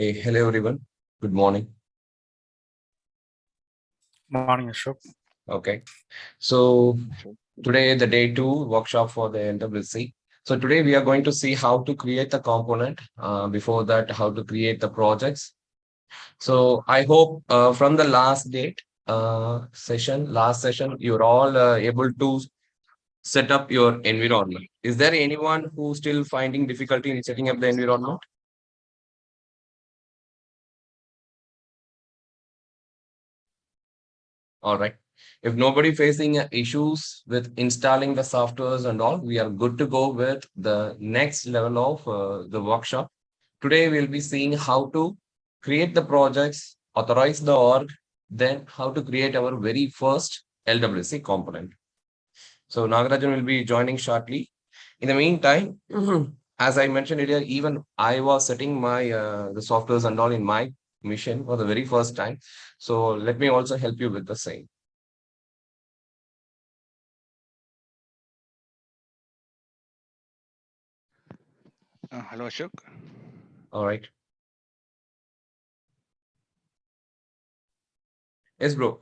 Hey, hello everyone. Good morning. Morning, Ashok. Okay. So Sure. today the day two workshop for the LWC. So today we are going to see how to create the component. Before that, how to create the projects. So I hope from the last session, you're all able to set up your environment. Is there anyone who still finding difficulty in setting up the environment? All right. If nobody facing issues with installing the softwares and all, we are good to go with the next level of the workshop. Today, we'll be seeing how to create the projects, authorize the org, then how to create our very first LWC component. So Nagarajan will be joining shortly. In the meantime, as I mentioned earlier, even I was setting my the softwares and all in my mission for the very first time. So let me also help you with the same. Hello, Ashok. All right. Yes, bro.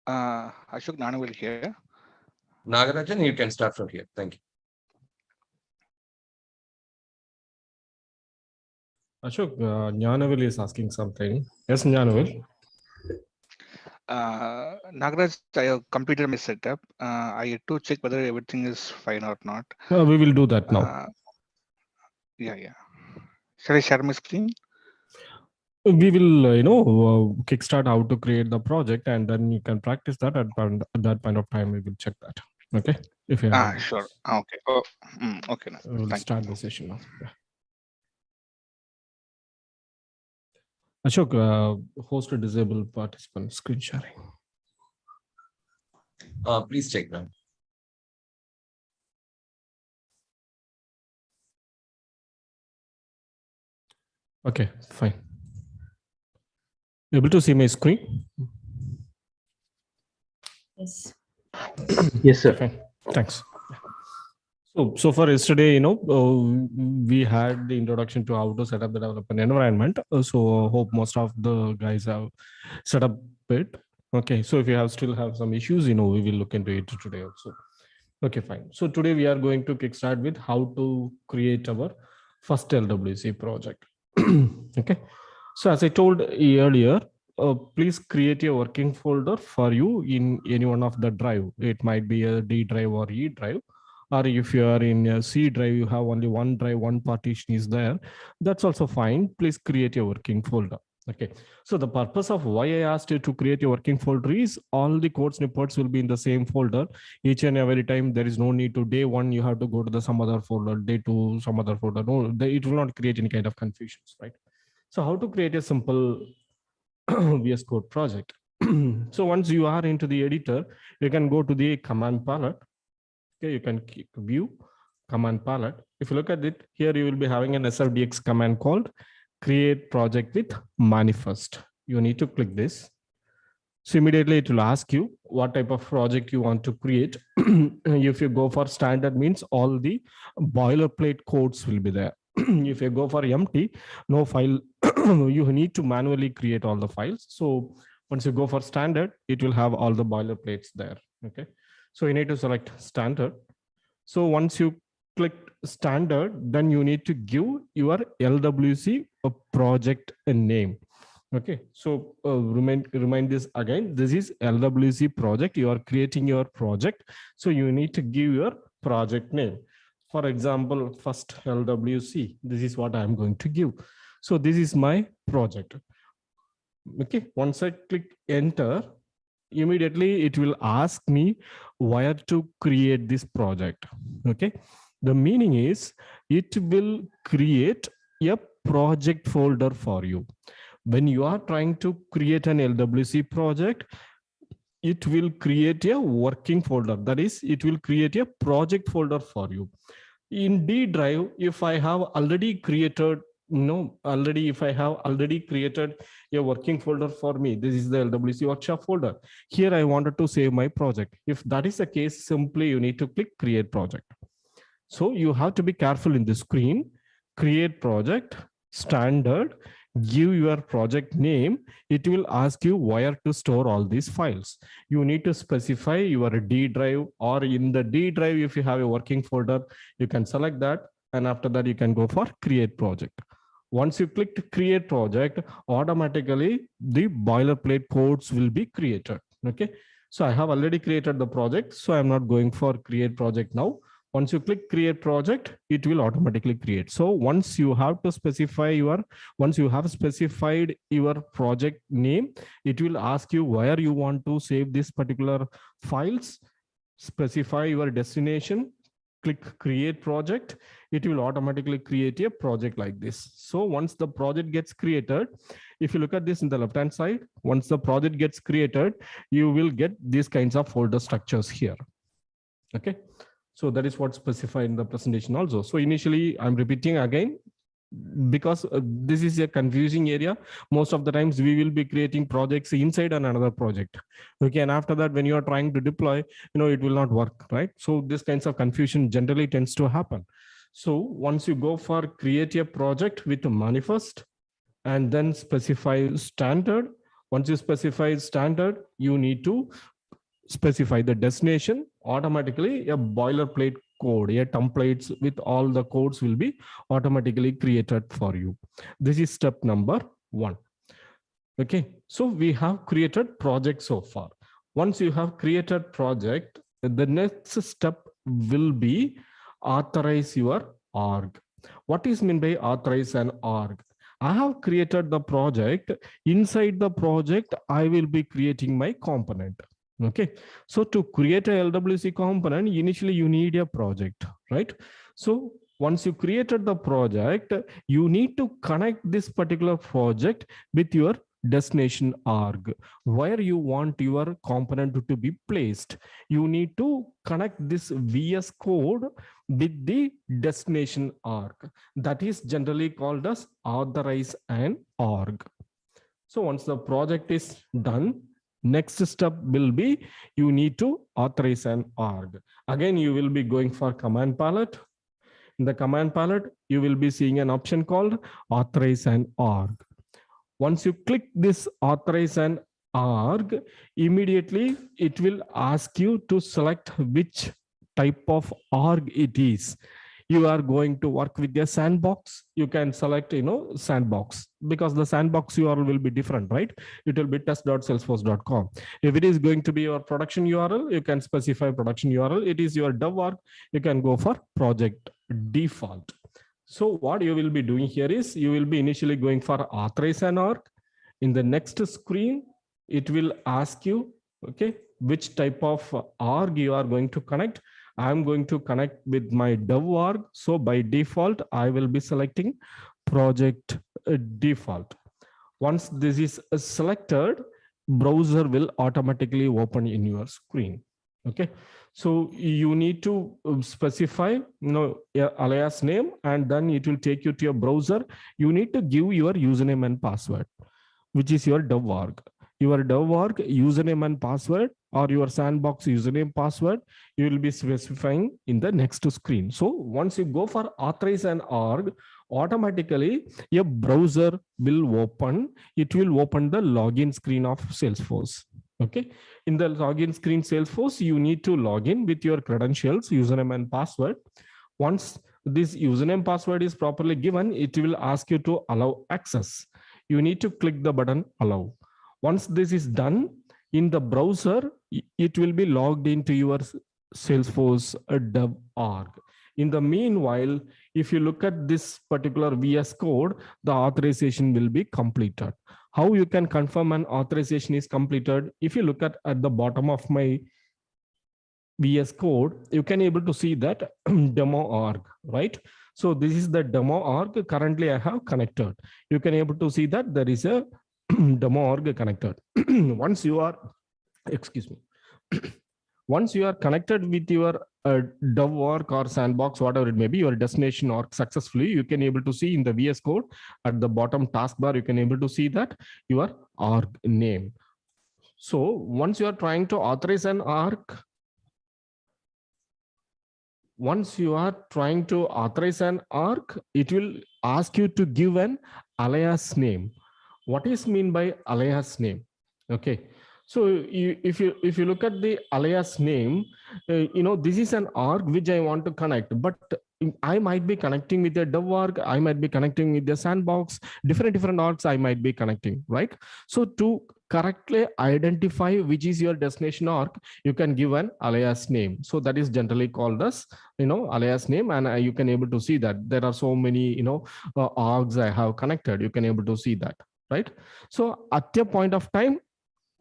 Ashok, Nana will hear. Nagarajan, you can start from here. Thank you. Ashok, Jnanavel is asking something. Yes, Jnanavel. Nagaraj, I have completed my setup. I had to check whether everything is fine or not. We will do that now. Yeah. Shall I share my screen? We will, kickstart how to create the project, and then you can practice that. At that point of time, we will check that. Okay. If you have. Sure. Okay. Oh, okay. We'll start the session now. Yeah. Ashok, host a disable participant screen sharing. Please check now. Okay, fine. Able to see my screen? Yes. Yes, sir. Fine. Thanks. So far yesterday, we had the introduction to how to set up the development environment. So hope most of the guys have set up it. Okay. So if you still have some issues, we will look into it today also. Okay, fine. So today we are going to kickstart with how to create our first LWC project. Okay. So as I told earlier, please create a working folder for you in any one of the drive. It might be a D drive or E drive. Or if you are in a C drive, you have only one drive, one partition is there. That's also fine. Please create a working folder. Okay. So the purpose of why I asked you to create a working folder is all the code snippets will be in the same folder. Each and every time there is no need to day one, you have to go to some other folder, day two, some other folder. No, it will not create any kind of confusions, right? So how to create a simple VS Code project? So once you are into the editor, you can go to the command palette. Okay, you can view command palette. If you look at it, here you will be having an SFDX command called create project with manifest. You need to click this. So immediately it will ask you what type of project you want to create. If you go for standard, means all the boilerplate codes will be there. If you go for empty, no file, you need to manually create all the files. So once you go for standard, it will have all the boilerplates there. Okay. So you need to select standard. So once you click standard, then you need to give your LWC a project name. Okay, so remind this again. This is LWC project. You are creating your project. So you need to give your project name. For example, first LWC. This is what I'm going to give. So this is my project. Okay, once I click enter, immediately it will ask me where to create this project. Okay, the meaning is it will create a project folder for you. When you are trying to create an LWC project, it will create a working folder. That is, it will create a project folder for you. In D drive, if I have already created, if I have already created a working folder for me, this is the LWC workshop folder. Here I wanted to save my project. If that is the case, simply you need to click create project. So you have to be careful in the screen. create project, standard, give your project name. It will ask you where to store all these files. You need to specify your D drive, or in the D drive, if you have a working folder, you can select that. And after that, you can go for create project. Once you click to create project, automatically the boilerplate codes will be created. Okay. So I have already created the project. So I'm not going for create project now. Once you click create project, it will automatically create. So once you have specified your project name, it will ask you where you want to save this particular files, specify your destination, click create project. It will automatically create a project like this. So once the project gets created, if you look at this in the left hand side, once the project gets created, you will get these kinds of folder structures here. Okay. So that is what's specified in the presentation also. So initially I'm repeating again, because this is a confusing area. Most of the times we will be creating projects inside another project. Okay. And after that, when you are trying to deploy, it will not work, right? So this kinds of confusion generally tends to happen. So once you go for create a project with a manifest and then specify standard, once you specify standard, you need to specify the destination. Automatically a boilerplate code, a templates with all the codes will be automatically created for you. This is step number 1. Okay, so we have created project so far. Once you have created project, the next step will be authorize your org. What is meant by authorize an org? I have created the project. Inside the project, I will be creating my component. Okay, so to create a LWC component, initially you need a project, right? So once you created the project, you need to connect this particular project with your destination org, where you want your component to be placed. You need to connect this VS code with the destination org. That is generally called as authorize an org. So once the project is done, next step will be you need to authorize an org. Again, you will be going for command palette. In the command palette, you will be seeing an option called authorize an org. Once you click this authorize an org, immediately it will ask you to select which type of org it is. You are going to work with a sandbox. You can select, sandbox, because the sandbox URL will be different, right? It will be test.salesforce.com. If it is going to be your production URL, you can specify production URL. It is your dev org, you can go for project default. So what you will be doing here is you will be initially going for authorize an org. In the next screen, it will ask you, okay, which type of org you are going to connect. I'm going to connect with my dev org. So by default, I will be selecting project default. Once this is selected, browser will automatically open in your screen. Okay, so you need to specify, alias name, and then it will take you to your browser. You need to give your username and password, which is your dev org. Your dev org username and password, or your sandbox username password, you will be specifying in the next screen. So once you go for authorize an org, automatically your browser will open. It will open the login screen of Salesforce. Okay, in the login screen Salesforce, you need to log in with your credentials, username and password. Once this username password is properly given, it will ask you to allow access. You need to click the button allow. Once this is done, in the browser, it will be logged into your Salesforce dev org. In the meanwhile, if you look at this particular VS code, the authorization will be completed. How you can confirm an authorization is completed? If you look at the bottom of my VS code, you can able to see that demo org, right? So this is the demo org. Currently I have connected. You can able to see that there is a demo org connected. Once you are, once you are connected with your dev org or sandbox, whatever it may be, your destination org successfully, you can able to see in the VS code at the bottom taskbar, you can able to see that your org name. So once you are trying to authorize an org, once you are trying to authorize an org, it will ask you to give an alias name. What is mean by alias name? Okay, so if you look at the alias name, this is an org which I want to connect, but I might be connecting with a dev org, I might be connecting with the sandbox, different orgs I might be connecting, right? So to correctly identify which is your destination org, you can give an alias name. So that is generally called as alias name, and you can able to see that there are so many orgs I have connected. You can able to see that, right? So at a point of time,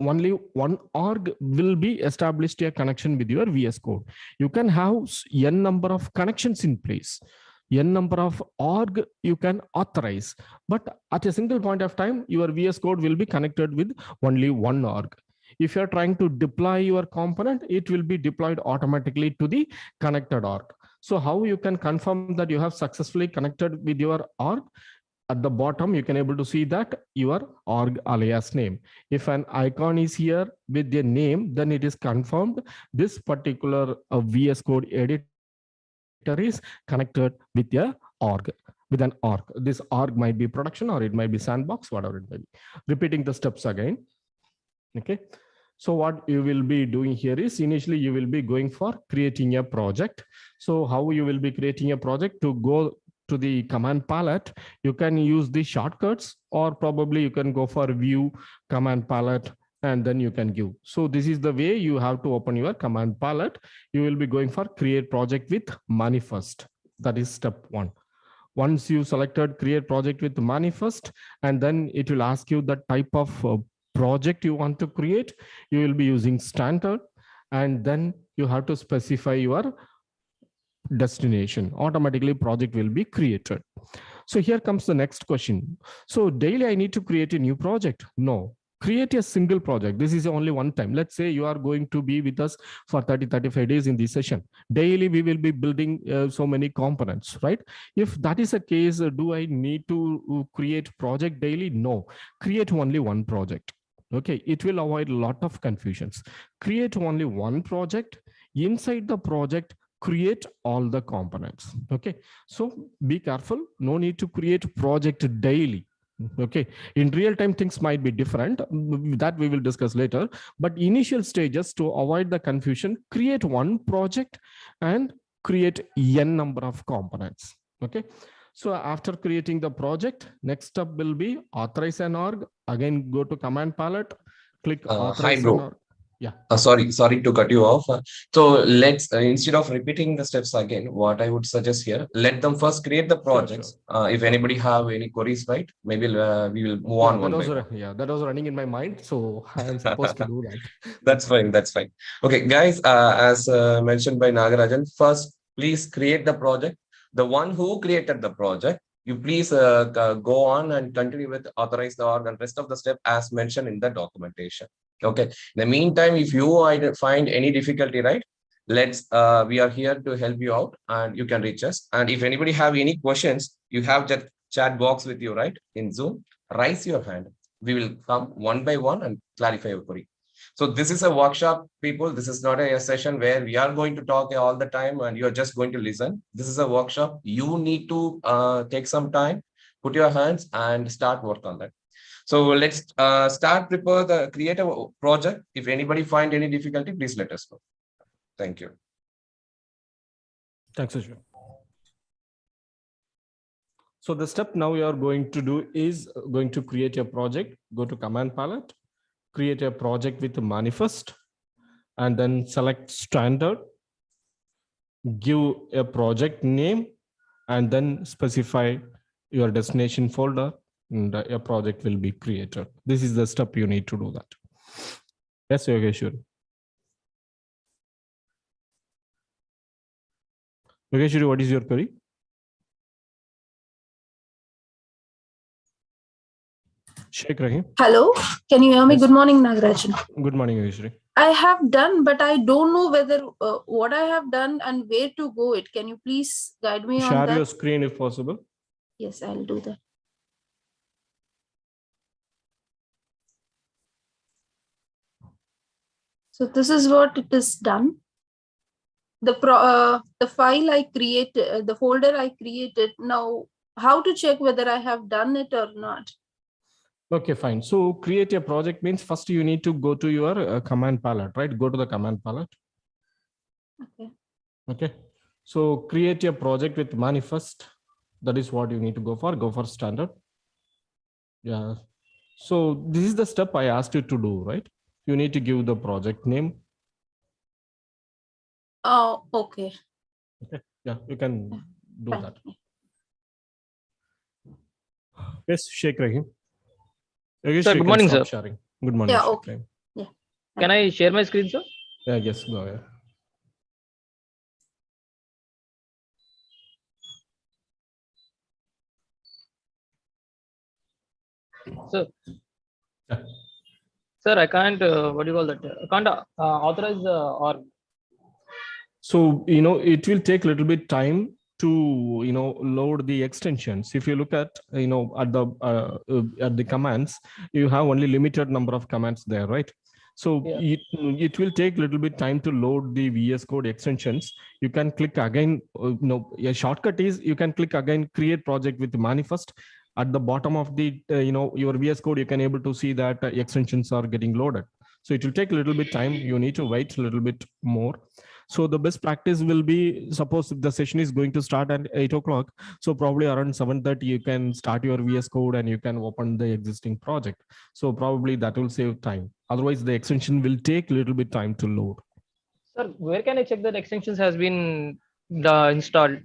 only one org will be established a connection with your VS Code. You can have n number of connections in place, n number of org you can authorize, but at a single point of time, your VS Code will be connected with only one org. If you're trying to deploy your component, it will be deployed automatically to the connected org. So how you can confirm that you have successfully connected with your org? At the bottom, you can able to see that your org alias name. If an icon is here with the name, then it is confirmed this particular VS Code editor is connected with a org, with an org. This org might be production or it might be sandbox, whatever it may be. Repeating the steps again. Okay. So what you will be doing here is initially you will be going for creating a project. So how you will be creating a project? To go to the command palette, you can use the shortcuts, or probably you can go for view command palette and then you can give. So this is the way you have to open your command palette. You will be going for create project with manifest. That is step one. Once you selected create project with manifest, and then it will ask you the type of project you want to create. You will be using standard, and then you have to specify your destination. Automatically project will be created. So here comes the next question. So daily I need to create a new project? No. Create a single project. This is only one time. Let's say you are going to be with us for 30-35 days in this session. Daily we will be building so many components, right? If that is the case, do I need to create project daily? No. Create only one project. Okay, it will avoid a lot of confusions. Create only one project. Inside the project, create all the components. Okay, so be careful. No need to create project daily. Okay, in real time things might be different, that we will discuss later, but initial stages, to avoid the confusion, create one project and create n number of components. Okay, so after creating the project, next step will be authorize an org. Again, go to command palette, click Hi, authorize an bro. org. Yeah. Sorry to cut you off. So let's instead of repeating the steps again, what I would suggest here, let them first create the Sure. projects. If Sure. anybody have any queries, right? Maybe we will move on one by one. That was running in my mind, so I am supposed to do that. That's fine. That's fine. Okay, guys. As mentioned by Nagarajan, first please create the project. The one who created the project, you please go on and continue with authorize the org and rest of the step as mentioned in the documentation. Okay. In the meantime, if you find any difficulty, right? We are here to help you out and you can reach us. And if anybody have any questions, you have that chat box with you, right? In Zoom, raise your hand. We will come one by one and clarify your query. So this is a workshop, people. This is not a session where we are going to talk all the time and you're just going to listen. This is a workshop. You need to take some time, put your hands and start work on that. So let's create a project. If anybody find any difficulty, please let us know. Thank you. Thanks, Ashwin. So the step now you are going to do is going to create a project. Go to command palette, create a project with a manifest, and then select standard, give a project name, and then specify your destination folder, and a project will be created. This is the step you need to do that. Yes, Yogeshwari. Yogeshwari, what is your query? Sheikh Rahim. Hello, can you hear me? Yes. Good morning, Nagarajan. Good morning, Yogeshwari. I have done, but I don't know whether what I have done and where to go it. Can you please guide me on that? Share your screen if possible. Yes, I'll do that. So this is what it is done. the file I created, the folder I created. Now, how to check whether I have done it or not? Okay, fine. So create a project means first you need to go to your command palette, right? Go to the command palette. Okay. Okay. So create a project with manifest. That is what you need to go for. Go for standard. Yeah. So this is the step I asked you to do, right? You need to give the project name. Oh, okay. Okay. Yeah, you can do Fine. that. Yes, Sheikh Rahim. Yogesh, Sir, you good can morning, stop sir. sharing. Good morning, Yeah, Sheikh okay. Rahim. Yeah. Can I share my screen, sir? Yeah, yes, go ahead. Sir, Yeah. sir, I can't, what do you call that? I can't authorize or So, it will take a little bit time to, load the extensions. If you look at, at the commands, you have only limited number of commands there, right? So Yeah. it will take a little bit time to load the VS Code extensions. You can click again, a shortcut is you can click again, create project with manifest. At the bottom of the, your VS Code, you can able to see that extensions are getting loaded. So it will take a little bit time. You need to wait a little bit more. So the best practice will be, suppose the session is going to start at 8 o'clock. So probably around 7:30, you can start your VS Code and you can open the existing project. So probably that will save time. Otherwise, the extension will take a little bit time to load. sir, where can I check that extensions has been installed?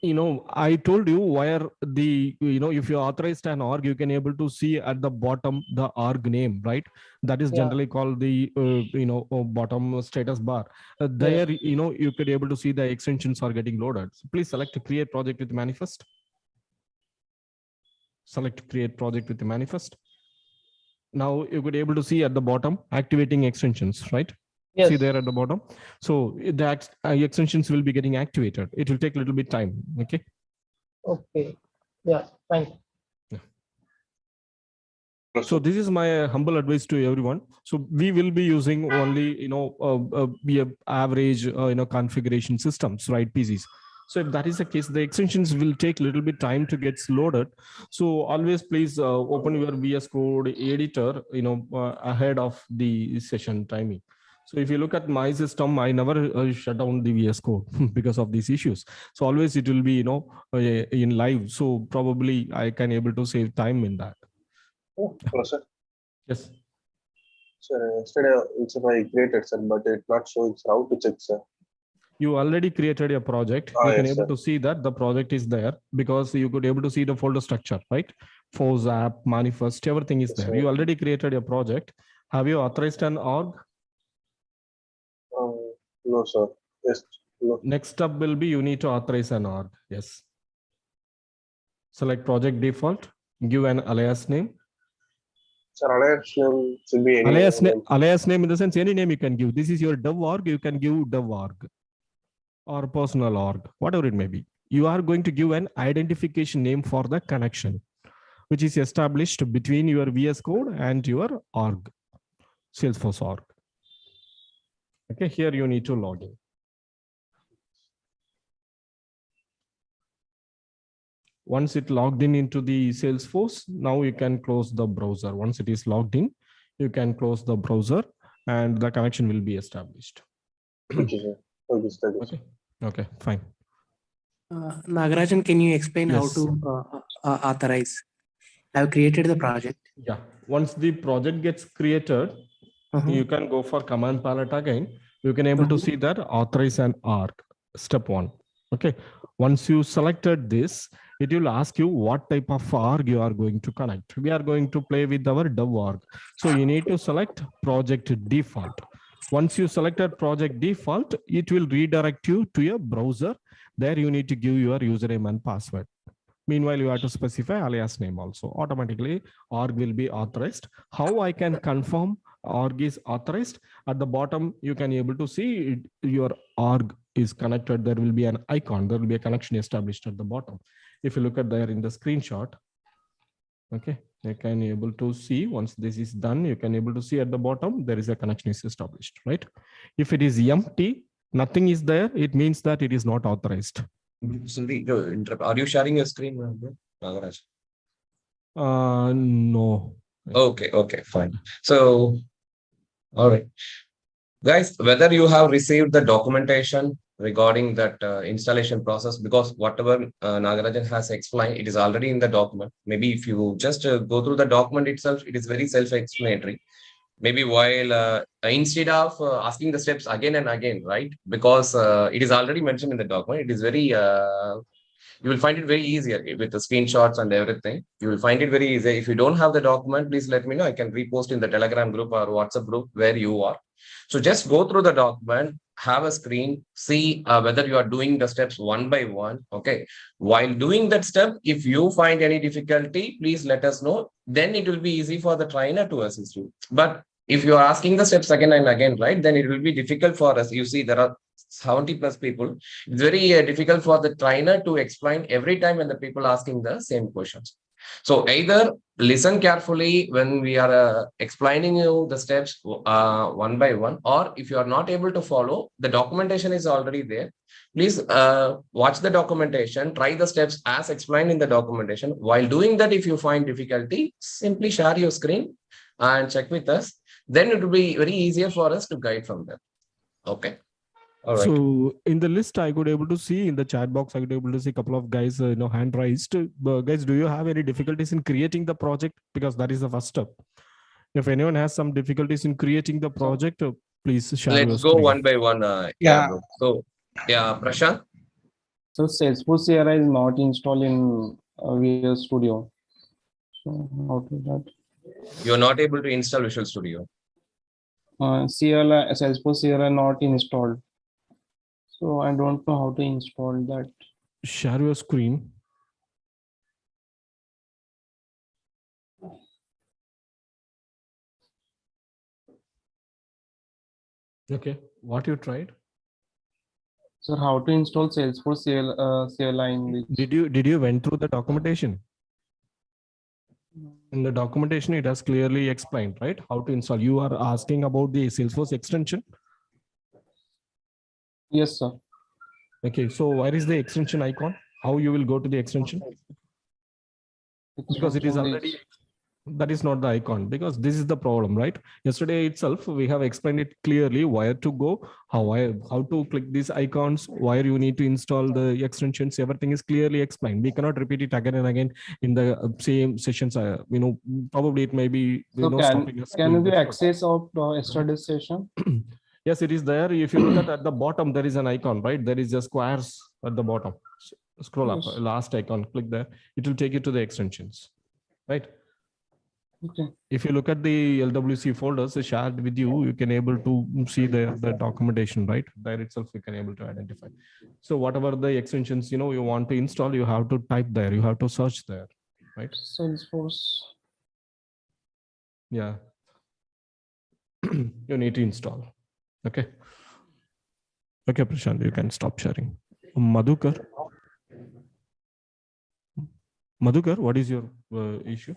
I told you where the, if you authorized an org, you can able to see at the bottom the org name, right? That is Yeah. generally called the, bottom status bar. There, you could able to see the extensions are getting loaded. So please select to create project with manifest. Select create project with the manifest. Now you could able to see at the bottom activating extensions, right? Yes. See there at the bottom. So that extensions will be getting activated. It will take a little bit time. Okay. Okay. Yeah, fine. So this is my humble advice to everyone. So we will be using only, be a average, configuration systems, right? PCs. So if that is the case, the extensions will take a little bit time to get loaded. So always please open your VS Code editor, ahead of the session timing. So if you look at my system, I never shut down the VS Code because of these issues. So always it will be, in live. So probably I can able to save time in that. Hello, sir. Yes. Sir, yesterday it's I created, sir, but it's not showing, sir. How to check, sir? You already created a project. You can Yes, able sir. to see that the project is there because you could able to see the folder structure, right? Force app, manifest, everything is Yes, there. sir. You already created a project. Have you authorized an org? No, sir. Yes. No. Next step will be you need to authorize an org. Yes. Select project default. Give an alias name. Sir, alias name should be any Alias name. alias name in the sense any name you can give. This is your dev org. You can give dev org or personal org, whatever it may be. You are going to give an identification name for the connection, which is established between your VS Code and your org, Salesforce org. Okay, here you need to log in. Once it logged in into the Salesforce, now you can close the browser. Once it is logged in, you can close the browser and the connection will be established. Okay, sir. Okay, sir. Okay, okay, fine. Nagarajan, can you explain how Yes. to authorize? I've created the project. Yeah, once the project gets created, you can go for command palette again. You can able to see that authorize an org, step 1. Okay, once you selected this, it will ask you what type of org you are going to connect. We are going to play with our dev org. So you need to select project default. Once you selected project default, it will redirect you to your browser. There you need to give your username and password. Meanwhile, you have to specify alias name also. Automatically, org will be authorized. How I can confirm org is authorized? At the bottom, you can able to see your org is connected. There will be an icon. There will be a connection established at the bottom. If you look at there in the screenshot, okay, you can able to see once this is done, you can able to see at the bottom, there is a connection is established, right? If it is empty, nothing is there, it means that it is not authorized. Sorry to interrupt. Are you sharing your screen, Nagaraj? No. Okay, fine. So, all right. Guys, whether you have received the documentation regarding that installation process, because whatever Nagarajan has explained, it is already in the document. Maybe if you just go through the document itself, it is very self-explanatory. Maybe while instead of asking the steps again and again, right? Because it is already mentioned in the document, it is very you will find it very easier with the screenshots and everything. You will find it very easy. If you don't have the document, please let me know. I can repost in the Telegram group or WhatsApp group where you are. So just go through the document, have a screen, see whether you are doing the steps one by one. Okay. While doing that step, if you find any difficulty, please let us know. Then it will be easy for the trainer to assist you. But if you are asking the steps again and again, right, then it will be difficult for us. You see, there are 70 plus people. It's very difficult for the trainer to explain every time when the people asking the same questions. So either listen carefully when we are explaining you the steps one by one, or if you are not able to follow, the documentation is already there. Please watch the documentation, try the steps as explained in the documentation. While doing that, if you find difficulty, simply share your screen and check with us. Then it will be very easier for us to guide from there. Okay. All right. So in the list, I could able to see in the chat box, I could able to see a couple of guys, hand raised. Guys, do you have any difficulties in creating the project? Because that is the first step. If anyone has some difficulties in creating the project, please share your Let's go screen. one by one. Bro. So, Prashant. So Salesforce CLI is not installed in Visual Studio. So how to do that? You're not able to install Visual Studio. CLI Salesforce CLI not installed. So I don't know how to install that. Share your screen. Okay, what you tried? So how to install Salesforce CLI in the Did you went through the documentation? In the documentation, it has clearly explained, right? How to install. You are asking about the Salesforce extension. Yes, sir. Okay, so where is the extension icon? How you will go to the extension? Because it is already, that is not the icon, because this is the problem, right? Yesterday itself, we have explained it clearly where to go, how to click these icons, where you need to install the extensions. Everything is clearly explained. We cannot repeat it again and again in the same sessions. Probably it may be stopping us. Can you give access of yesterday's session? Yes, it is there. If you look at the bottom, there is an icon, right? There is just squares at the bottom. Scroll up, last icon, click there. It will take you to the extensions, right? Okay. If you look at the LWC folders shared with you, you can able to see the documentation, right? There itself, you can able to identify. So whatever the extensions, you want to install, you have to type there. You have to search there, right? Salesforce. Yeah. You need to install. Okay. Okay, Prashant, you can stop sharing. Madhukar, what is your issue?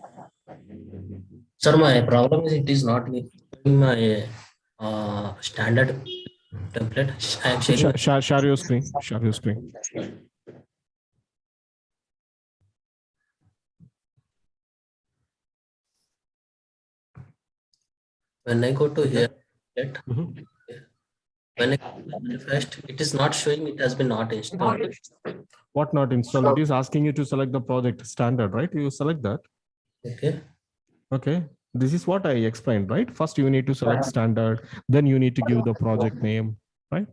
Sir, my problem is it is not in my standard template. I am sharing. Share your screen. Share your screen. When I go to here, when I manifest, it is not showing it has been not installed. What not installed? It is asking you to select the project standard, right? You select that. Okay. Okay. This is what I explained, right? First, you need to select standard. Then you need to give the project name, right?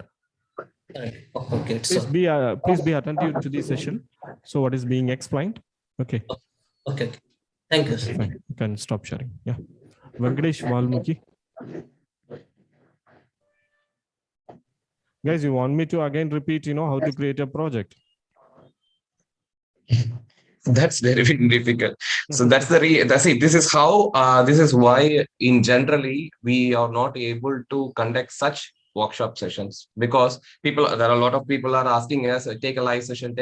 Okay. Please be attentive to this session. So what is being explained? Okay. Okay. Thank you, sir. Fine. You can stop sharing. Yeah. Venkatesh Valmiki. Guys, you want me to again repeat, how to create a project? That's very difficult. So that's it. This is how, this is why in generally, we are not able to conduct such workshop sessions, because there are a lot of people are asking us, take a live session.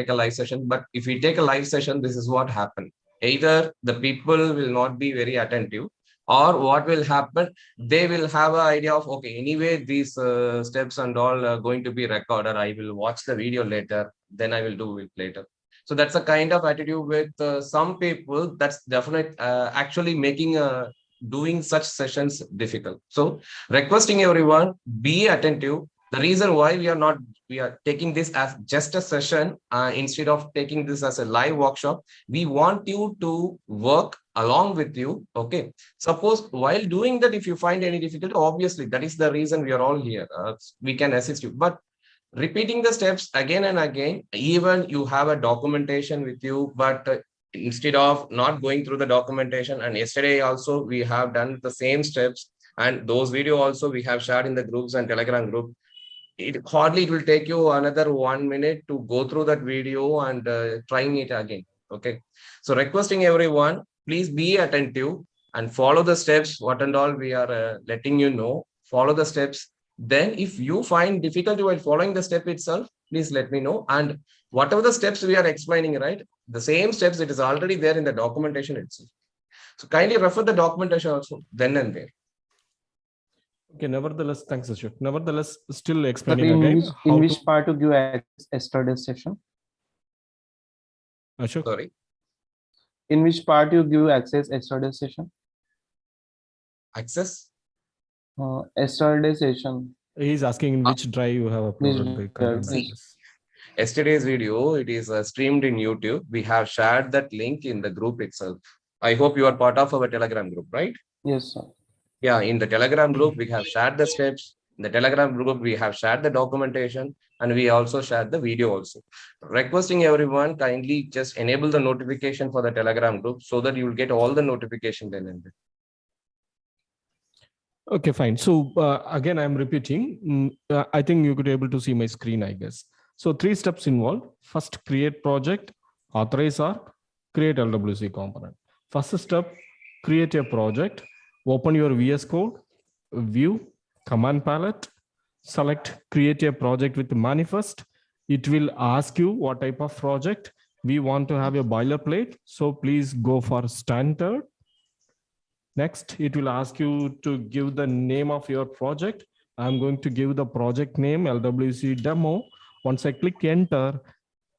But if we take a live session, this is what happened. Either the people will not be very attentive, Or what will happen, they will have an idea of, okay, anyway, these steps and all are going to be recorded. I will watch the video later, then I will do it later. So that's a kind of attitude with some people that's definitely actually making doing such sessions difficult. So requesting everyone, be attentive. The reason why we are taking this as just a session instead of taking this as a live workshop, we want you to work along with you. Okay. Suppose while doing that, if you find any difficulty, obviously that is the reason we are all here. We can assist you. But repeating the steps again and again, even you have a documentation with you, but instead of not going through the documentation, and yesterday also we have done the same steps, and those video also we have shared in the groups and Telegram group. It will take you another 1 minute to go through that video and trying it again. Okay. So requesting everyone, please be attentive and follow the steps, what and all we are letting you know. Follow the steps. Then if you find difficulty while following the step itself, please let me know. And whatever the steps we are explaining, right, the same steps, it is already there in the documentation itself. So kindly refer the documentation also then and there. Okay, nevertheless, thanks, Ashok. Nevertheless, still But explaining in again. which part to give access yesterday's session? Ashok, Sorry. In which part you give access yesterday's session? Access? Yesterday's session. he's asking in which drive you have uploaded the content. See, yesterday's video, it is streamed in YouTube. We have shared that link in the group itself. I hope you are part of our Telegram group, right? Yes, sir. Yeah, in the Telegram group, we have shared the steps. In the Telegram group, we have shared the documentation, and we also shared the video also. Requesting everyone, kindly just enable the notification for the Telegram group so that you will get all the notification then and there. Okay, fine. So again, I'm repeating. I think you could be able to see my screen, I guess. So 3 steps involved. First, create project, authorize arc, create LWC component. First step, create a project. Open your VS Code, view, command palette, select create a project with manifest. It will ask you what type of project. We want to have a boilerplate. So please go for standard. Next, it will ask you to give the name of your project. I'm going to give the project name LWC demo. Once I click enter,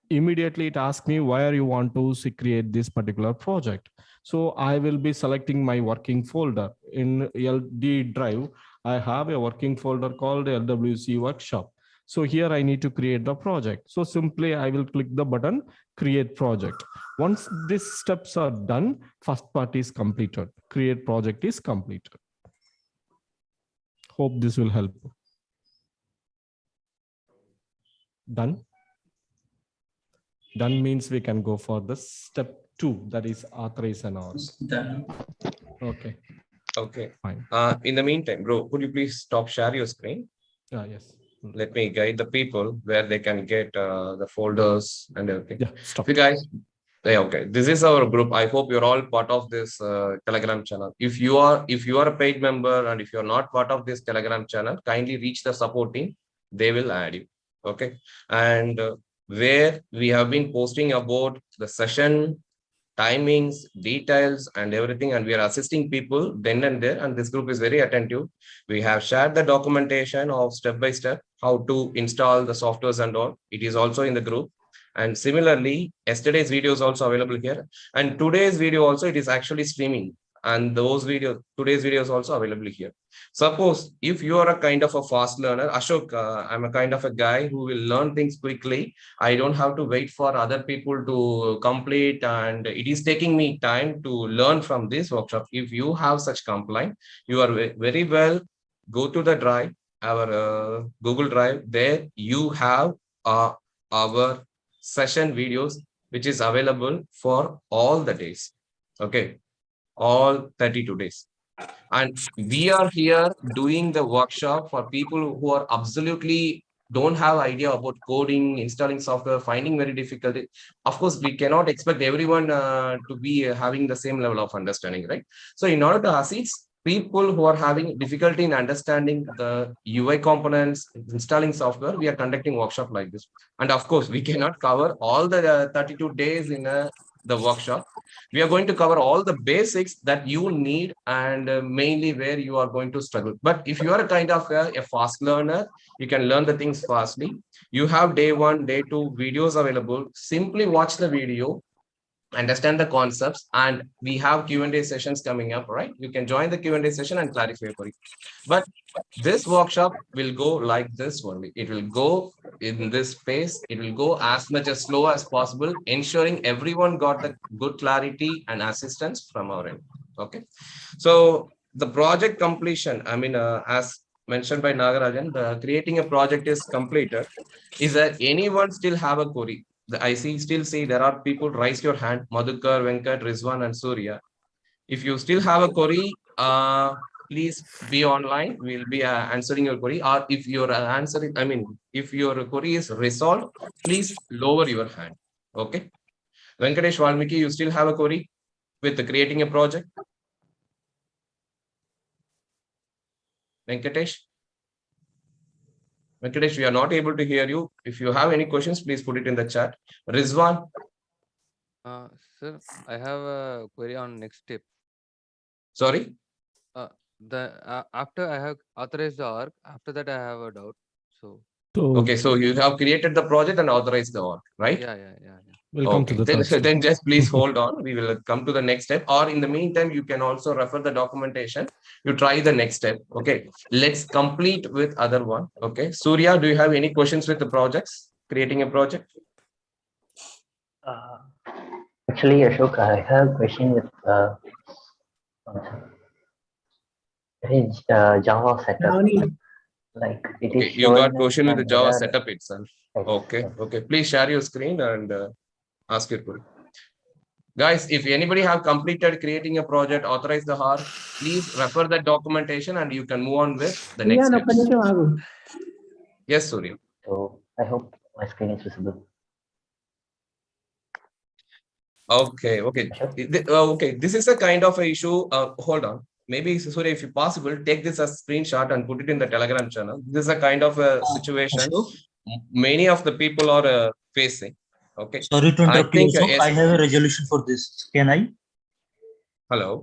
immediately it asks me where you want to create this particular project. So I will be selecting my working folder. In LD drive, I have a working folder called LWC Workshop. So here I need to create the project. So simply I will click the button, create project. Once these steps are done, first part is completed. Create project is completed. Hope this will help. Done. Done means we can go for the step 2, that is authorize and org. Okay. Okay. Fine. In the meantime, bro, could you please stop share your screen? Yes. Let me guide the people where they can get the folders and everything. Yeah, stop. You guys, yeah, okay. This is our group. I hope you're all part of this Telegram channel. If you are a paid member and if you're not part of this Telegram channel, kindly reach the support team. They will add you. Okay. And where we have been posting about the session, timings, details, and everything, and we are assisting people then and there, and this group is very attentive. We have shared the documentation of step by step how to install the softwares and all. It is also in the group. And similarly, yesterday's video is also available here, and today's video also, it is actually streaming, and today's video is also available here. Suppose if you are a kind of a fast learner, Ashok, I'm a kind of a guy who will learn things quickly. I don't have to wait for other people to complete, and it is taking me time to learn from this workshop. If you have such complaint, you are very well, go to the drive, our Google Drive. There you have our session videos, which is available for all the days. Okay, all 32 days. And we are here doing the workshop for people who are absolutely don't have idea about coding, installing software, finding very difficult. Of course, we cannot expect everyone to be having the same level of understanding, right? So in order to assist people who are having difficulty in understanding the UI components, installing software, we are conducting workshop like this. And of course, we cannot cover all the 32 days in the workshop. We are going to cover all the basics that you need and mainly where you are going to struggle. But if you are a kind of a fast learner, you can learn the things fastly. You have day 1, day 2 videos available. Simply watch the video, understand the concepts, and we have Q&A sessions coming up, right? You can join the Q&A session and clarify your query. But this workshop will go like this only. It will go in this pace. It will go as much as slow as possible, ensuring everyone got the good clarity and assistance from our end. Okay. So the project completion, I mean, as mentioned by Nagarajan, the creating a project is completed. Is there anyone still have a query? I still see there are people raise your hand, Madhukar, Venkat, Rizwan, and Surya. If you still have a query, please be online. We'll be answering your query. Or if your answer, I mean, if your query is resolved, please lower your hand. Okay. Venkatesh Valmiki, you still have a query with creating a project? Venkatesh? Venkatesh, we are not able to hear you. If you have any questions, please put it in the chat. Rizwan? Sir, I have a query on next step. Sorry? After I have authorized the org, after that I have a doubt. So okay, so you have created the project and authorized the org, right? Yeah. We'll come to the then just please hold on. We will come to the next step. Or in the meantime, you can also refer the documentation. You try the next step. Okay. Let's complete with other one. Okay. Surya, do you have any questions with the projects? Creating a project? Actually, Ashok, I have a question with Java setup. Like it is you got showing question with the Java error. setup itself. Yes, Okay. yes. Okay. Please share your screen and ask your query. Guys, if anybody have completed creating a project, authorize the org, please refer that documentation and you can move on with the next steps. Yes, Surya. So I hope my screen is visible. Okay. Okay. This is a kind of a issue. Hold on. Maybe Surya, if possible, take this as a screenshot and put it in the Telegram channel. This is a kind of a situation many of the people are facing. Okay. Sorry to interrupt you. Yes. I have a resolution for this. Can I? Hello.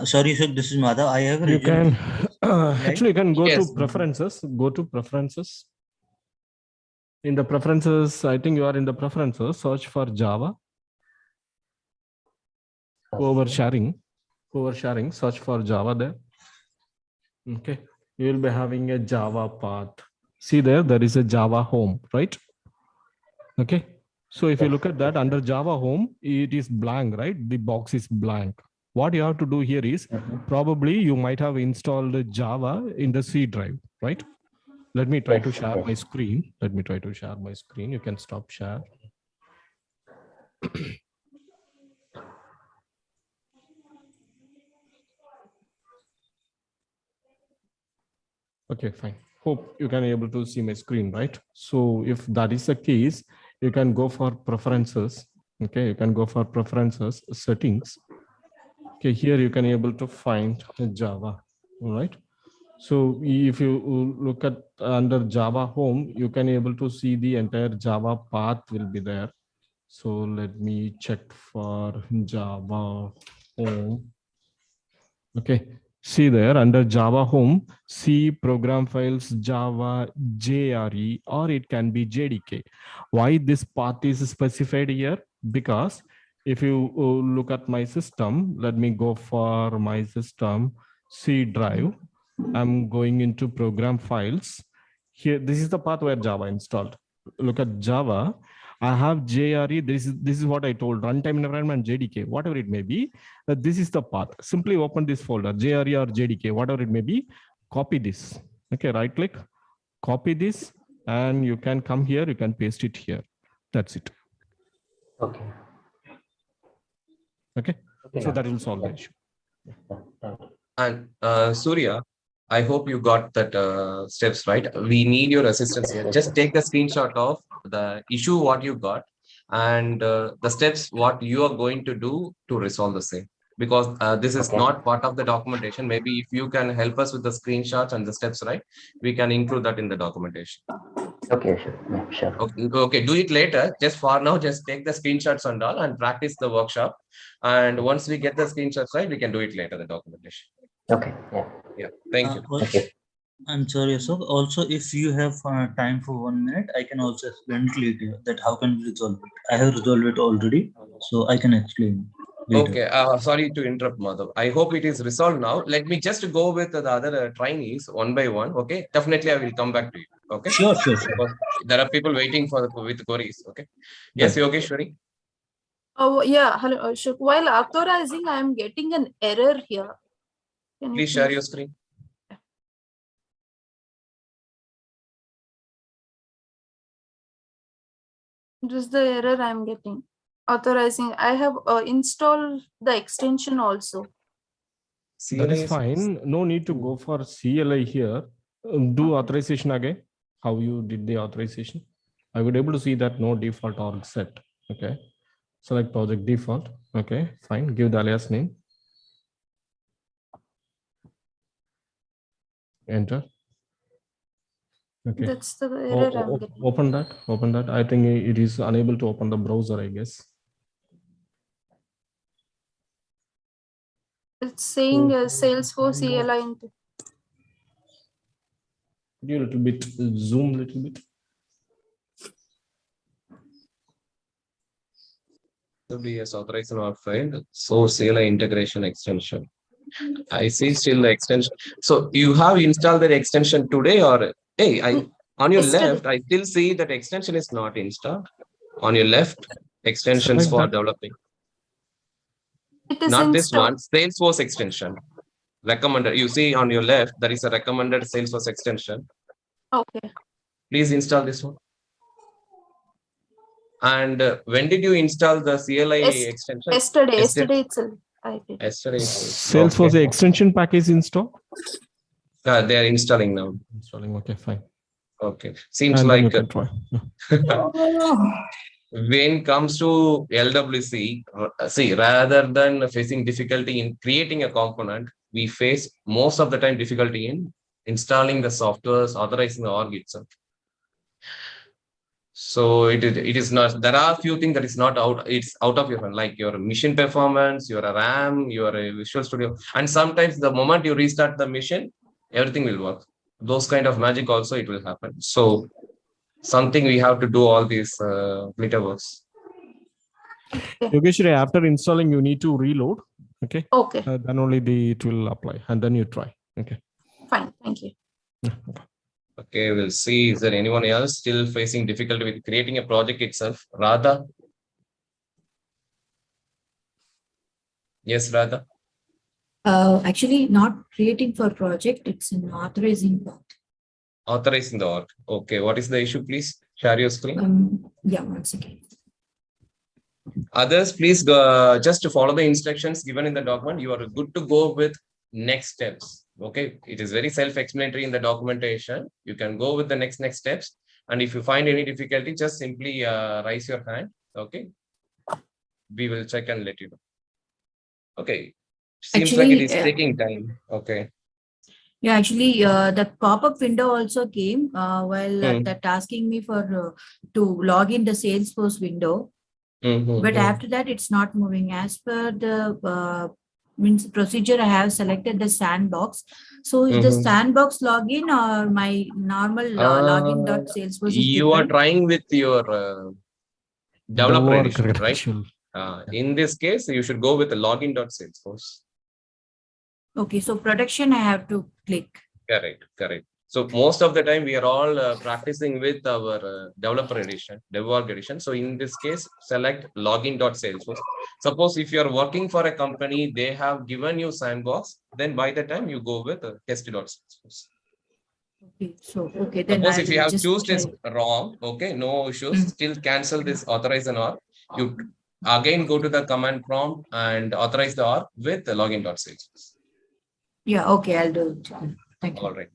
Sorry, sir. This is Madhav. I have a You resolution. can actually you can go Yes. to preferences. Go to preferences. In the preferences, I think you are in the preferences. Search for Java. Over sharing, search for Java there. Okay, you will be having a Java path. See there is a Java home, right? Okay, so if you look at that under Java home, it is blank, right? The box is blank. What you have to do here is probably you might have installed Java in the C drive, right? Let me try to share my screen. You can stop share. Okay, fine. Hope you can be able to see my screen, right? So if that is the case, you can go for preferences. Okay, you can go for preferences, settings. Okay, here you can be able to find Java, all right? So if you look at under Java home, you can be able to see the entire Java path will be there. So let me check for Java home. Okay. See there under Java home, C program files Java JRE, or it can be JDK. Why this path is specified here? Because if you look at my system, let me go for my system C drive. I'm going into program files. Here, this is the path where Java installed. Look at Java. I have JRE. This is what I told, runtime environment JDK, whatever it may be. This is the path. Simply open this folder, JRE or JDK, whatever it may be. Copy this. Okay, right click, copy this, and you can come here. You can paste it here. That's it. Okay. Okay. So that will solve the issue. And Surya, I hope you got that steps right. We need your assistance here. Just take the screenshot of the issue what you got and the steps what you are going to do to resolve the same. because this is Okay. not part of the documentation. Maybe if you can help us with the screenshots and the steps, right? We can include that in the documentation. Okay, sure. Yeah, sure. Okay, do it later. Just for now, just take the screenshots and all and practice the workshop. And once we get the screenshots right, we can do it later, the documentation. Okay. Yeah. Yeah. Thank you. Okay. I'm sorry, Ashok. Also, if you have time for 1 minute, I can also explain it later that how can we resolve it. I have resolved it already, so I can explain later. Okay, sorry to interrupt, Madhav. I hope it is resolved now. Let me just go with the other trainees one by one. Okay, definitely I will come back to you. Okay. Sure. Because there are people waiting for with queries. Okay. Yes, Right. Yogeshwari. Oh yeah, hello Ashok. While authorizing, I am getting an error here. Can you Please share your screen. This is the error I am getting. Authorizing. I have installed the extension also. That is fine. No need to go for CLI here. Do authorization again. How you did the authorization? I would able to see that no default org set. Okay. Select project default. Okay, fine. Give the alias name. Enter. Okay. That's the error I'm getting. Open that. Open that. I think it is unable to open the browser, I guess. It's saying Salesforce CLI. Could you a little bit zoom a little bit? WS authorization or failed. So CLI integration extension. I see still the extension. So you have installed the extension today, or hey, on your Yesterday. left, I still see that extension is not installed. On your left, extensions for developing. It is Not this installed. one, Salesforce extension. Recommended. You see on your left, there is a recommended Salesforce extension. Okay. Please install this one. And when did you install the CLI extension? Yesterday itself. I did. Yesterday. Salesforce extension package install. They are installing now. Installing. Okay, fine. Okay. Seems And like then you can try. when it comes to LWC, see, rather than facing difficulty in creating a component, we face most of the time difficulty in installing the softwares, authorizing the org itself. So it is not, there are a few things that is not out, it's out of your hand, like your machine performance, your RAM, your Visual Studio. And sometimes the moment you restart the machine, everything will work. Those kind of magic also it will happen. So something we have to do all these glitter works. Yogeshwari, after installing, you need to reload. Okay. Okay. Then only it will apply, and then you try. Okay. Fine. Thank you. Okay, we'll see. Is there anyone else still facing difficulty with creating a project itself? Radha? Yes, Radha. Actually, not creating for project. It's an authorizing part. Authorizing the org. Okay, what is the issue? Please share your screen. Yeah, one second. Others, please just to follow the instructions given in the document. You are good to go with next steps. Okay, it is very self-explanatory in the documentation. You can go with the next steps. And if you find any difficulty, just simply raise your hand. Okay, we will check and let you know. Okay, seems like it is taking time. Okay. Yeah, actually, the pop-up window also came while that asking me for to log in the Salesforce window. But after that, it's not moving as per the procedure. I have selected the sandbox. So is the sandbox login or my normal login.salesforce is you different? are trying with your developer edition, right? In this case, you should go with the login.salesforce. Okay, so production I have to click. Correct. So most of the time we are all practicing with our developer edition, dev.org edition. So in this case, select login.salesforce. Suppose if you are working for a company, they have given you sandbox, then by the time you go with test.salesforce. Okay, so then suppose if you have choose this wrong, okay, no issues, still cancel this authorize an org. You again go to the command prompt and authorize the org with the login.salesforce. Yeah, okay, I'll do it. Thank you. All right.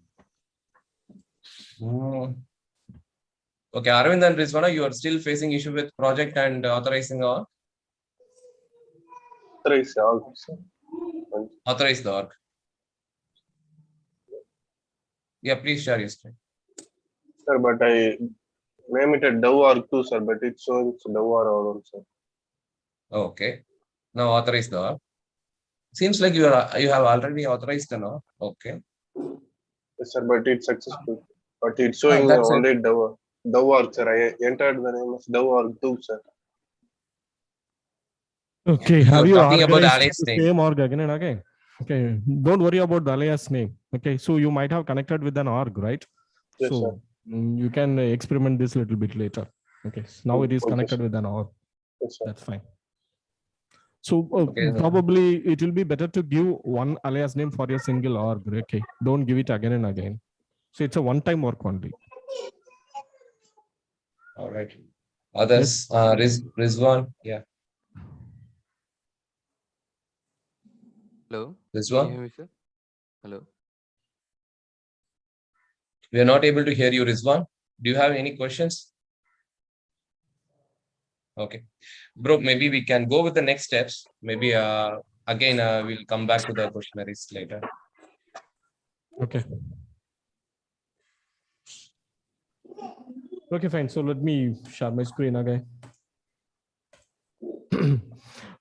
Okay, Arvind and Rizwana, you are still facing issue with project and authorizing org? Authorize org. Authorize the org. Yeah, please share your screen. Sir, but I name it a dev org too, sir, but it shows it's dev org also. Okay. Now authorize the org. Seems like you have already authorized the org. Okay. Yes, sir, but it's successful. But it's showing that's only dev org, sir. I entered the name of dev org too, sir. Okay, You're have you talking about organized alias the name. same org again and again? Okay, don't worry about the alias name. Okay, so you might have connected with an org, right? Yes, so sir. You can experiment this a little bit later. Okay, so now it is Okay, connected sir. with an org. Yes, sir. That's fine. So Okay, probably it will be better to give one alias name for your single org. Okay, don't give it again and again. So it's a one-time work only. All right. Others, Rizwan, yeah. Hello. Rizwan? Can you hear me, sir? Hello. We are not able to hear you, Rizwan. Do you have any questions? Okay. Bro, maybe we can go with the next steps. Maybe again, we'll come back to the questionnaires later. Okay. Okay, fine. So let me share my screen again.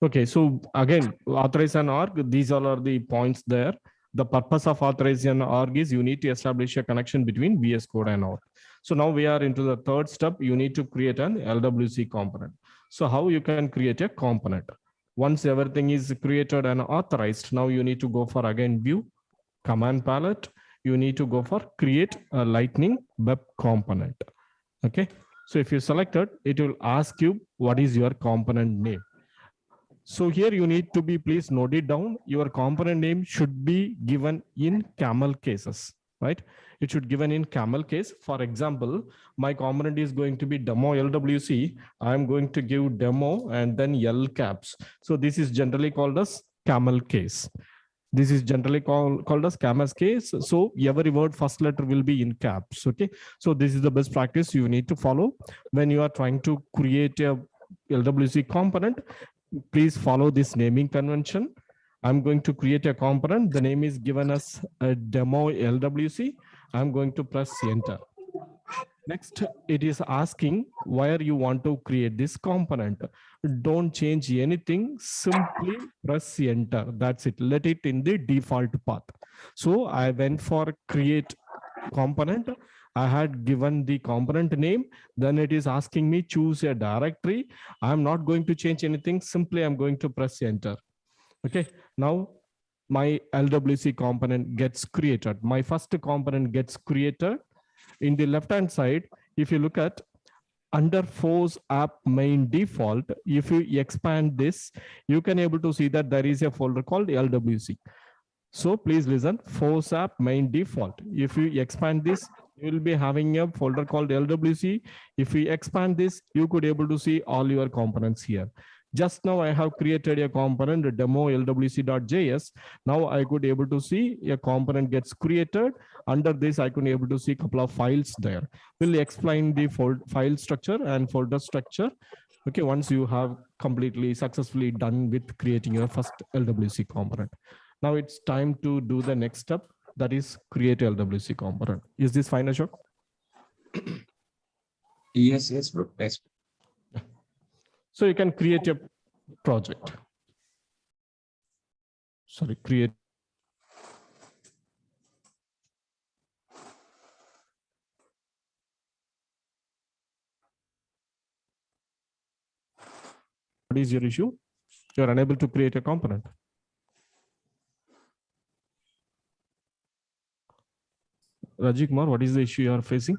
Okay, so again, authorize an org. These all are the points there. The purpose of authorizing an org is you need to establish a connection between VS Code and org. So now we are into the third step. You need to create an LWC component. So how you can create a component? Once everything is created and authorized, now you need to go for again view, command palette. You need to go for create a lightning web component. Okay, so if you select it, it will ask you what is your component name. So here you need to be, please note it down. Your component name should be given in camel cases, right? It should given in camel case. For example, my component is going to be demo LWC. I'm going to give demo and then L caps. So this is generally called as camel case. This is generally called as camel case. So every word first letter will be in caps. Okay. So this is the best practice you need to follow when you are trying to create a LWC component. Please follow this naming convention. I'm going to create a component. The name is given as a demo LWC. I'm going to press enter. Next, it is asking where you want to create this component. Don't change anything, simply press enter. That's it. Let it in the default path. So I went for create component. I had given the component name. Then it is asking me choose a directory. I'm not going to change anything. Simply I'm going to press enter. Okay. Now my LWC component gets created. My first component gets created. In the left-hand side, if you look at under Force app main default, if you expand this, you can able to see that there is a folder called LWC. So please listen, Force app main default. If you expand this, you will be having a folder called LWC. If you expand this, you could able to see all your components here. Just now I have created a component demo LWC.js. Now I could able to see a component gets created. Under this, I could able to see a couple of files there. We'll explain the file structure and folder structure. Okay, once you have completely successfully done with creating your first LWC component. Now it's time to do the next step, that is create LWC component. Is this fine, Ashok? Yes, bro. Yes. So you can create a project. Sorry, create. What is your issue? You're unable to create a component. Rajiv Kumar, what is the issue you are facing?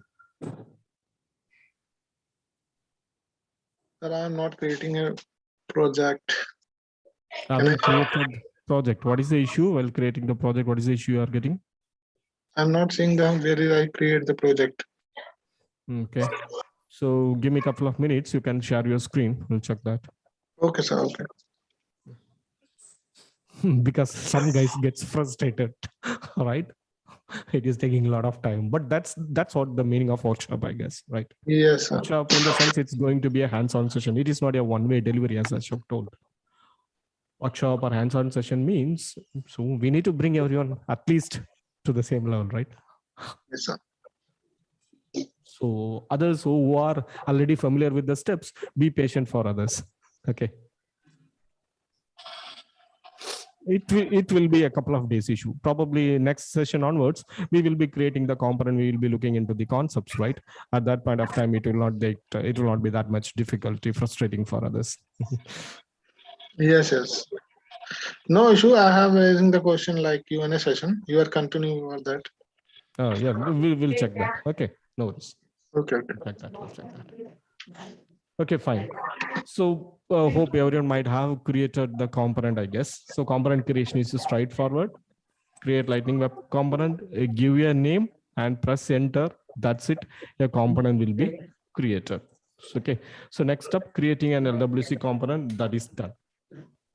Sir, I am not creating a project. Haven't created project. What is the issue while creating the project? What is the issue you are getting? I'm not seeing where did I create the project. Okay. So give me a couple of minutes. You can share your screen. We'll check that. Okay, sir. Okay. Because some guys gets frustrated, right? It is taking a lot of time, but that's what the meaning of workshop, I guess, right? Yes, sir. Workshop in the sense it's going to be a hands-on session. It is not a one-way delivery, as Ashok told. workshop or hands-on session means, so we need to bring everyone at least to the same level, right? Yes, sir. So others who are already familiar with the steps, be patient for others. Okay. It will be a couple of days issue. Probably next session onwards, we will be creating the component. We will be looking into the concepts, right? At that point of time, it will not be that much difficulty, frustrating for others. Yes, yes. No issue. I have raising the question like Q&A session. You are continuing over that. Oh yeah, we'll check that. Okay, no worries. Okay. Check that. We'll check that. Okay, fine. So hope everyone might have created the component, I guess. So component creation is straightforward. Create Lightning Web component, give you a name and press enter. That's it. Your component will be created. Okay. So next up, creating an LWC component, that is done.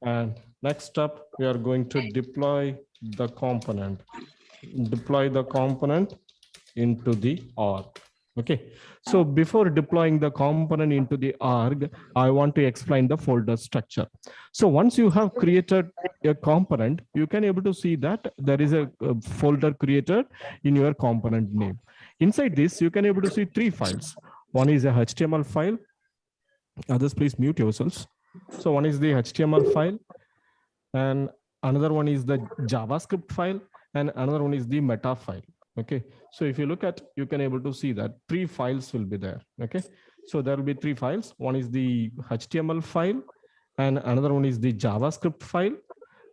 And next up, we are going to deploy the component. Deploy the component into the org. Okay, so before deploying the component into the org, I want to explain the folder structure. So once you have created a component, you can able to see that there is a folder created in your component name. Inside this, you can able to see 3 files. One is a HTML file. Others, please mute yourselves. So one is the HTML file, and another one is the JavaScript file, and another one is the meta file. Okay, so if you look at, you can able to see that 3 files will be there. Okay, so there will be 3 files. One is the HTML file, and another one is the JavaScript file,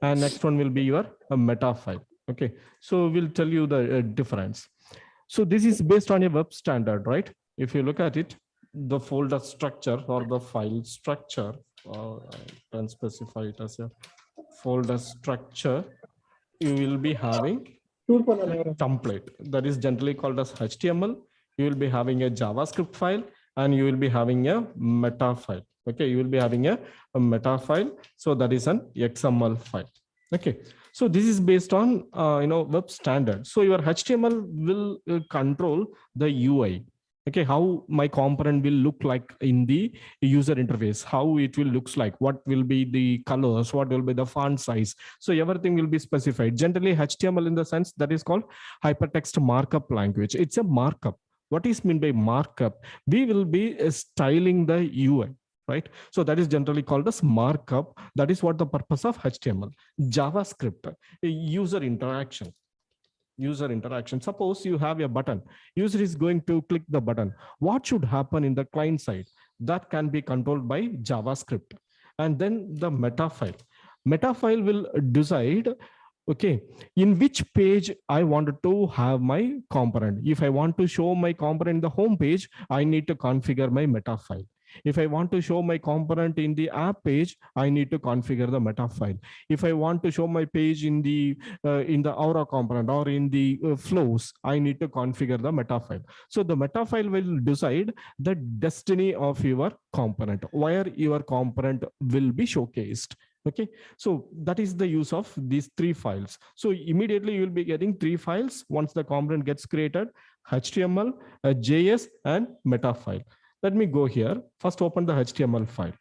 and next one will be your meta file. Okay, so we'll tell you the difference. So this is based on a web standard, right? If you look at it, the folder structure or the file structure, I can specify it as a folder structure, you will be having template that is generally called as HTML. You will be having a JavaScript file, and you will be having a meta file. Okay, you will be having a meta file. So that is an XML file. Okay, so this is based on web standard. So your HTML will control the UI. Okay, how my component will look like in the user interface, how it will looks like, what will be the colors, what will be the font size. So everything will be specified. Generally, HTML in the sense that is called hypertext markup language. It's a markup. What is meant by markup? We will be styling the UI. Right? So that is generally called as markup. That is what the purpose of HTML. JavaScript, user interaction. User interaction. Suppose you have a button. User is going to click the button. What should happen in the client side? That can be controlled by JavaScript. And then the meta file. Meta file will decide, okay, in which page I wanted to have my component. If I want to show my component in the home page, I need to configure my meta file. If I want to show my component in the app page, I need to configure the meta file. If I want to show my page in the Aura component or in the flows, I need to configure the meta file. So the meta file will decide the destiny of your component, where your component will be showcased. Okay, so that is the use of these 3 files. So immediately you will be getting 3 files once the component gets created: HTML, JS, and meta file. Let me go here. First, open the HTML file.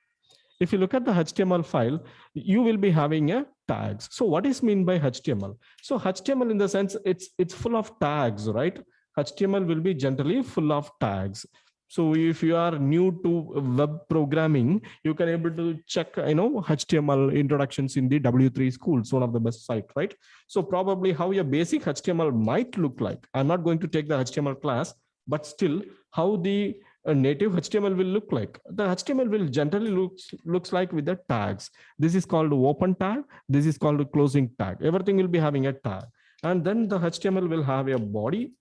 If you look at the HTML file, you will be having a tags. So what is mean by HTML? So HTML in the sense it's full of tags, right? HTML will be generally full of tags. So if you are new to web programming, you can able to check, HTML introductions in the W3 schools, one of the best site, right? So probably how your basic HTML might look like. I'm not going to take the HTML class, but still how the native HTML will look like. The HTML will generally looks like with the tags. This is called open tag. This is called closing tag. Everything will be having a tag. And then the HTML will have a body.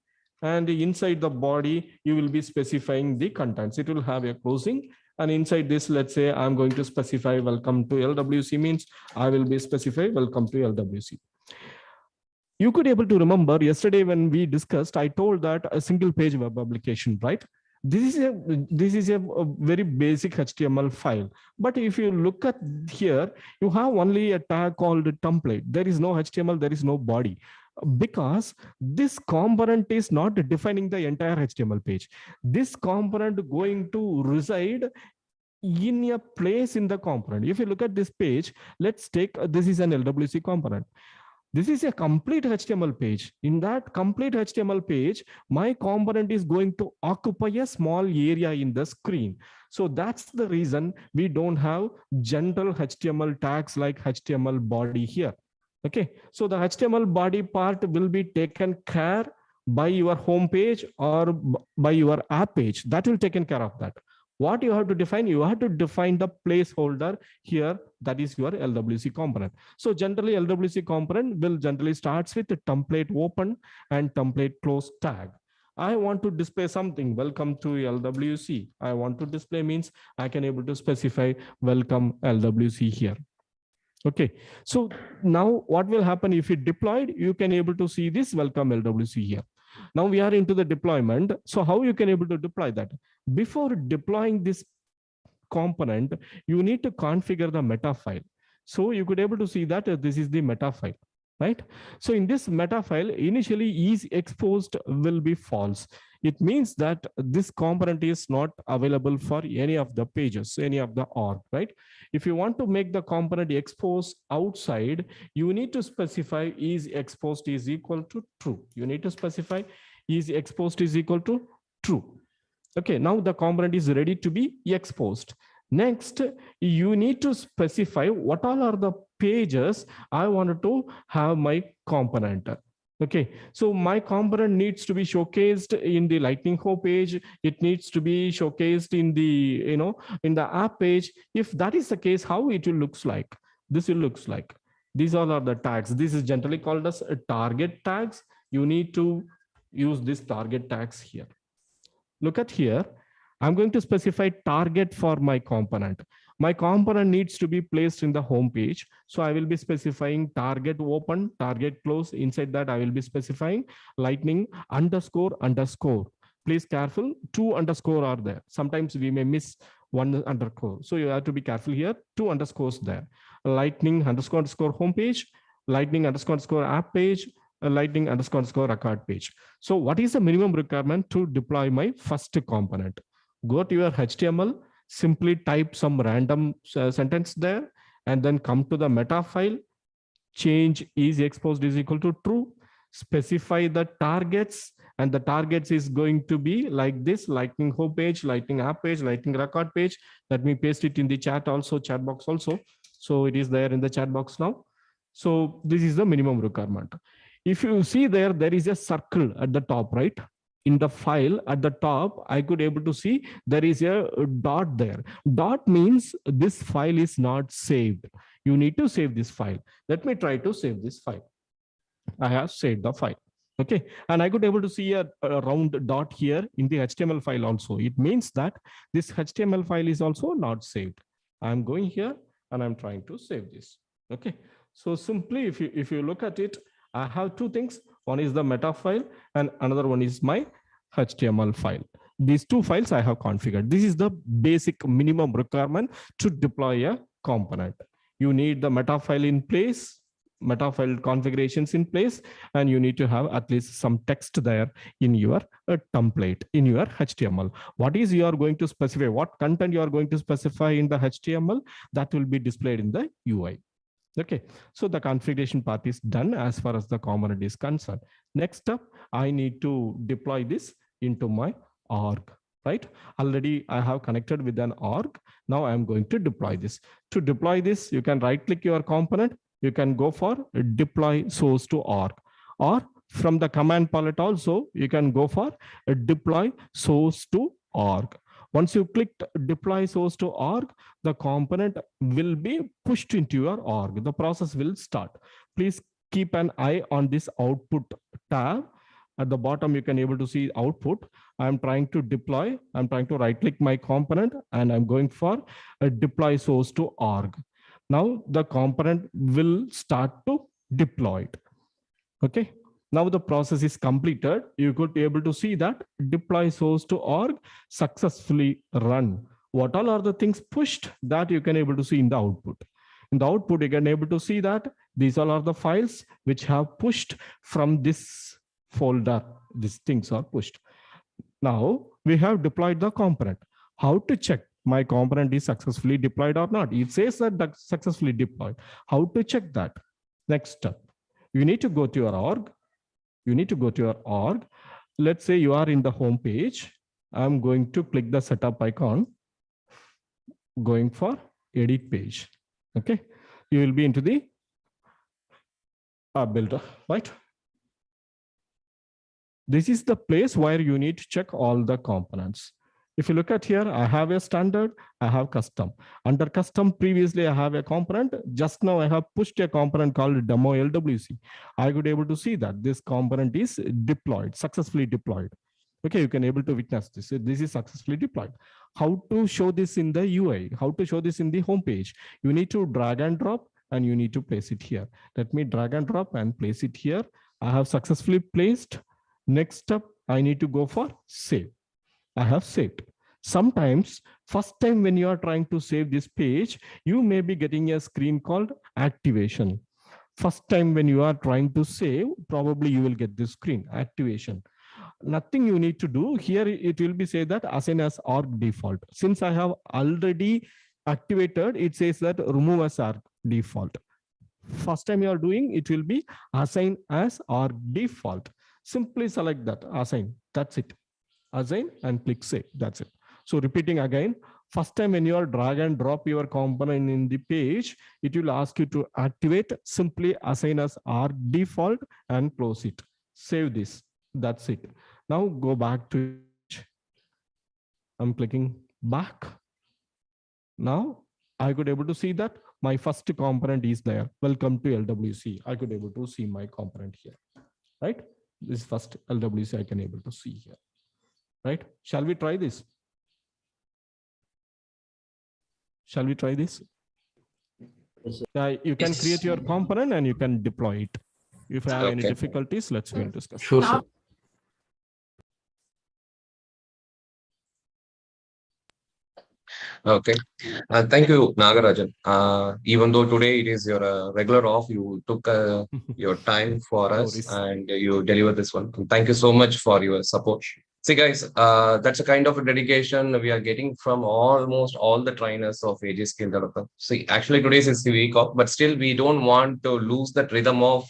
And inside the body, you will be specifying the contents. It will have a closing. And inside this, let's say I'm going to specify welcome to LWC means I will be specify welcome to LWC. You could able to remember yesterday when we discussed, I told that a single page web application, right? This is a very basic HTML file. But if you look at here, you have only a tag called template. There is no HTML, there is no body, because this component is not defining the entire HTML page. This component going to reside in a place in the component. If you look at this page, let's take this is an LWC component. This is a complete HTML page. In that complete HTML page, my component is going to occupy a small area in the screen. So that's the reason we don't have general HTML tags like HTML body here. Okay, so the HTML body part will be taken care by your home page or by your app page. That will taken care of that. What you have to define, you have to define the placeholder here, that is your LWC component. So generally LWC component will generally starts with the template open and template close tag. I want to display something, welcome to LWC. I want to display means I can able to specify welcome LWC here. Okay, so now what will happen if you deployed, you can able to see this welcome LWC here. Now we are into the deployment. So how you can able to deploy that? Before deploying this component, you need to configure the meta file. So you could able to see that this is the meta file, right? So in this meta file, initially is exposed will be false. It means that this component is not available for any of the pages, any of the org, right? If you want to make the component exposed outside, you need to specify is exposed is equal to true. You need to specify is exposed is equal to true. Okay, now the component is ready to be exposed. Next, you need to specify what all are the pages I wanted to have my component. Okay, so my component needs to be showcased in the Lightning home page. It needs to be showcased in the, in the app page. If that is the case, how it will looks like? This will looks like. These all are the tags. This is generally called as target tags. You need to use this target tags here. Look at here. I'm going to specify target for my component. My component needs to be placed in the home page. So I will be specifying target open, target close. Inside that, I will be specifying lightning __. Please careful, 2 underscore are there. Sometimes we may miss 1 underscore. So you have to be careful here, 2 underscores there. Lightning __ home page, lightning __ app page, lightning __ record page. So what is the minimum requirement to deploy my first component? Go to your HTML, simply type some random sentence there, and then come to the meta file, change is exposed is equal to true, specify the targets, and the targets is going to be like this: lightning home page, lightning app page, lightning record page. Let me paste it in the chat also, chat box also. So it is there in the chat box now. So this is the minimum requirement. If you see there, there is a circle at the top, right? In the file at the top, I could able to see there is a dot there. Dot means this file is not saved. You need to save this file. Let me try to save this file. I have saved the file. Okay, and I could able to see a round dot here in the HTML file also. It means that this HTML file is also not saved. I'm going here and I'm trying to save this. Okay, so simply if you look at it, I have 2 things. One is the meta file and another one is my HTML file. These 2 files I have configured. This is the basic minimum requirement to deploy a component. You need the meta file in place, meta file configurations in place, and you need to have at least some text there in your template, in your HTML. What is you are going to specify, what content you are going to specify in the HTML, that will be displayed in the UI. Okay, so the configuration part is done as far as the component is concerned. Next up, I need to deploy this into my org, right? Already I have connected with an org. Now I'm going to deploy this. To deploy this, you can right click your component. You can go for deploy source to org, or from the command palette also, you can go for deploy source to org. Once you click deploy source to org, the component will be pushed into your org. The process will start. Please keep an eye on this output tab. At the bottom, you can able to see output. I'm trying to deploy. I'm trying to right click my component and I'm going for a deploy source to org. Now the component will start to deploy it. Okay. Now the process is completed. You could be able to see that deploy source to org successfully run. What all are the things pushed, that you can able to see in the output. In the output, you can able to see that these all are the files which have pushed from this folder. These things are pushed. Now we have deployed the component. How to check my component is successfully deployed or not. It says that that's successfully deployed. How to check that? Next step, you need to go to your org. Let's say you are in the home page. I'm going to click the setup icon, going for edit page. Okay, you will be into the app builder, right? This is the place where you need to check all the components. If you look at here, I have a standard, I have custom. Under custom, previously I have a component. Just now I have pushed a component called demo LWC. I could able to see that this component is deployed, successfully deployed. Okay, you can able to witness this. This is successfully deployed. How to show this in the UI? How to show this in the home page? You need to drag and drop and you need to place it here. Let me drag and drop and place it here. I have successfully placed. Next step, I need to go for save. I have saved. Sometimes, first time when you are trying to save this page, you may be getting a screen called activation. First time when you are trying to save, probably you will get this screen, activation. Nothing you need to do. Here it will be say that assign as org default. Since I have already activated, it says that remove as org default. First time you are doing, it will be assign as org default. Simply select that, assign, that's it. Assign and click save, that's it. So repeating again, first time when you are drag and drop your component in the page, it will ask you to activate, simply assign as org default and close it. Save this, that's it. Now go back to it. I'm clicking back. Now I could able to see that my first component is there. Welcome to LWC. I could able to see my component here, right? This first LWC I can able to see here, right? Shall we try this? Shall we try this? You can create your component and you can deploy it. If you have any difficulties, let's go and discuss. Sure, sir. Okay. Thank you, Nagarajan. Even though today it is your regular off, you took your time for us and you delivered this one. Thank you so much for your support. See, guys, that's a kind of a dedication we are getting from almost all the trainers of AG Skill Developer. See, actually today is the week off, but still we don't want to lose that rhythm of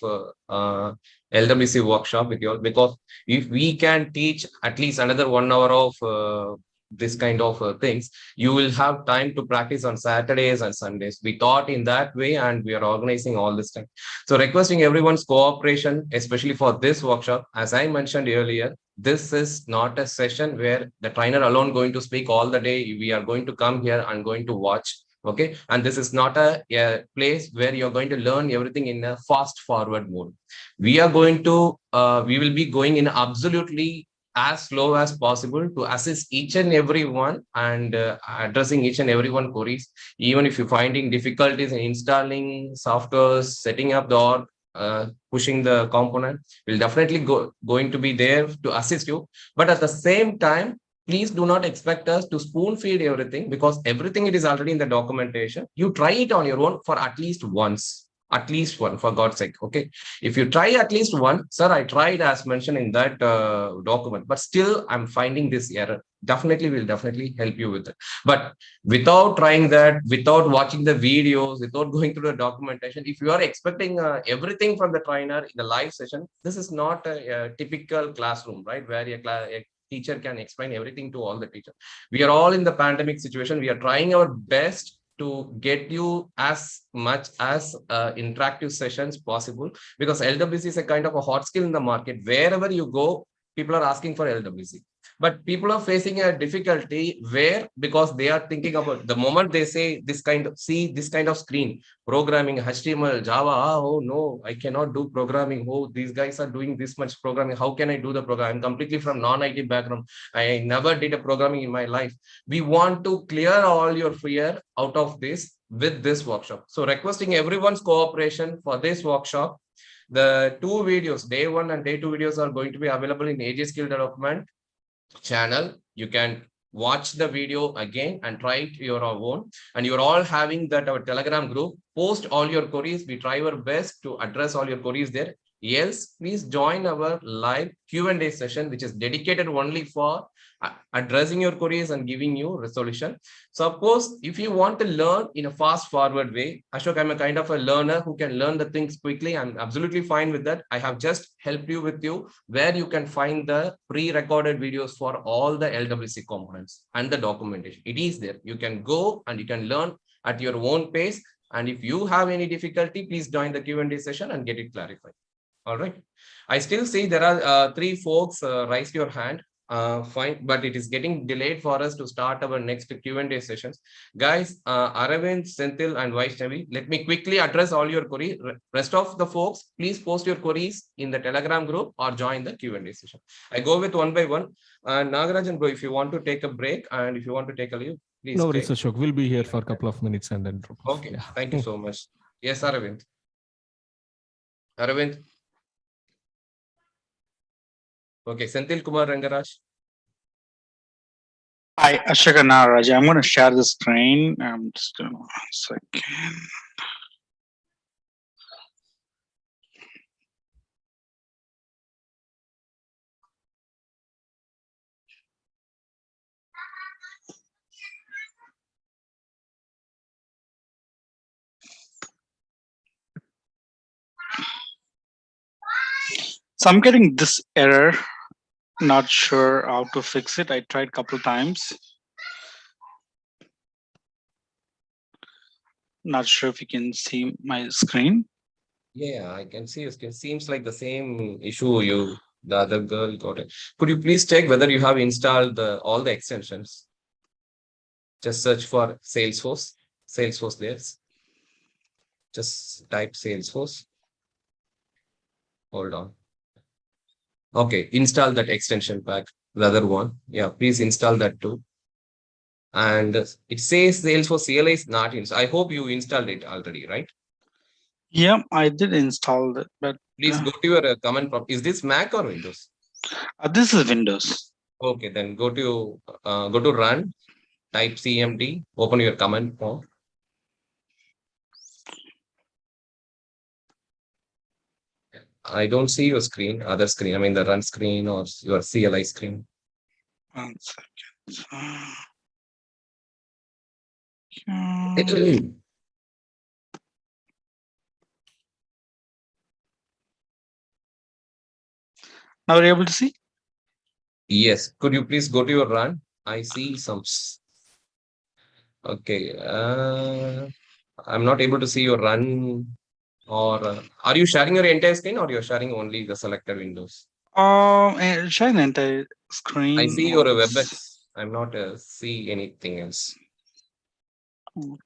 LWC workshop with you all, because if we can teach at least another 1 hour of this kind of things, you will have time to practice on Saturdays and Sundays. We thought in that way and we are organizing all this time. So requesting everyone's cooperation, especially for this workshop. As I mentioned earlier, this is not a session where the trainer alone going to speak all the day. We are going to come here and going to watch. Okay. And this is not a place where you're going to learn everything in a fast forward mode. We are going to, we will be going in absolutely as slow as possible to assist each and every one and addressing each and every one queries. Even if you're finding difficulties in installing softwares, setting up the org, pushing the component, we'll definitely going to be there to assist you. But at the same time, please do not expect us to spoon feed everything, because everything it is already in the documentation. You try it on your own for at least once. At least one, for God's sake. Okay. If you try at least one, sir, I tried as mentioned in that document, but still I'm finding this error. Definitely will definitely help you with it. But without trying that, without watching the videos, without going through the documentation, if you are expecting everything from the trainer in the live session, this is not a typical classroom, right? Where a teacher can explain everything to all the teachers. We are all in the pandemic situation. We are trying our best to get you as much as interactive sessions possible, because LWC is a kind of a hot skill in the market. Wherever you go, people are asking for LWC. But people are facing a difficulty where, because they are thinking about the moment they say this kind of, see this kind of screen, programming, HTML, Java, oh no, I cannot do programming. Oh, these guys are doing this much programming. How can I do the program? I'm completely from non-IT background. I never did a programming in my life. We want to clear all your fear out of this with this workshop. So requesting everyone's cooperation for this workshop. The 2 videos, day 1 and day 2 videos, are going to be available in AG Skill Development channel. You can watch the video again and try it your own. And you're all having that our Telegram group. Post all your queries. We try our best to address all your queries there. Else, please join our live Q&A session, which is dedicated only for addressing your queries and giving you resolution. Suppose if you want to learn in a fast forward way, Ashok, I'm a kind of a learner who can learn the things quickly. I'm absolutely fine with that. I have just helped you with you where you can find the pre-recorded videos for all the LWC components and the documentation. It is there. You can go and you can learn at your own pace. And if you have any difficulty, please join the Q&A session and get it clarified. All right. I still see there are 3 folks raised your hand. Fine, but it is getting delayed for us to start our next Q&A sessions. Guys, Aravind, Senthil, and Vaishnavi, let me quickly address all your queries. Rest of the folks, please post your queries in the Telegram group or join the Q&A session. I go with one by one. Nagarajan bro, if you want to take a break and if you want to take a leave, please. No worries, Ashok. We'll be here for a couple of minutes and then drop off. Okay, Yeah. thank you so much. Yes, Aravind. Aravind. Okay, Senthil Kumar Rangaraj. Hi, Ashok and Raj. I'm going to share the screen. I'm just going to 1 second. So I'm getting this error. Not sure how to fix it. I tried a couple times. Not sure if you can see my screen. Yeah, I can see. It seems like the same issue the other girl got it. Could you please check whether you have installed all the extensions? Just search for Salesforce. Salesforce there. Just type Salesforce. Hold on. Okay, install that extension pack, the other one. Yeah, please install that too. And it says Salesforce CLI is not installed. I hope you installed it already, right? Yeah, I did install it, but please go to your command prompt. Is this Mac or Windows? This is Windows. Okay, then go to run, type CMD, open your command prompt. I don't see your screen, other screen. I mean the run screen or your CLI screen. 1 second. Now we're able to see? Yes. Could you please go to your run? I see some. Okay. I'm not able to see your run. Or are you sharing your entire screen or you're sharing only the selected windows? Share the entire screen. I see your WebEx. I'm not see anything else. Okay.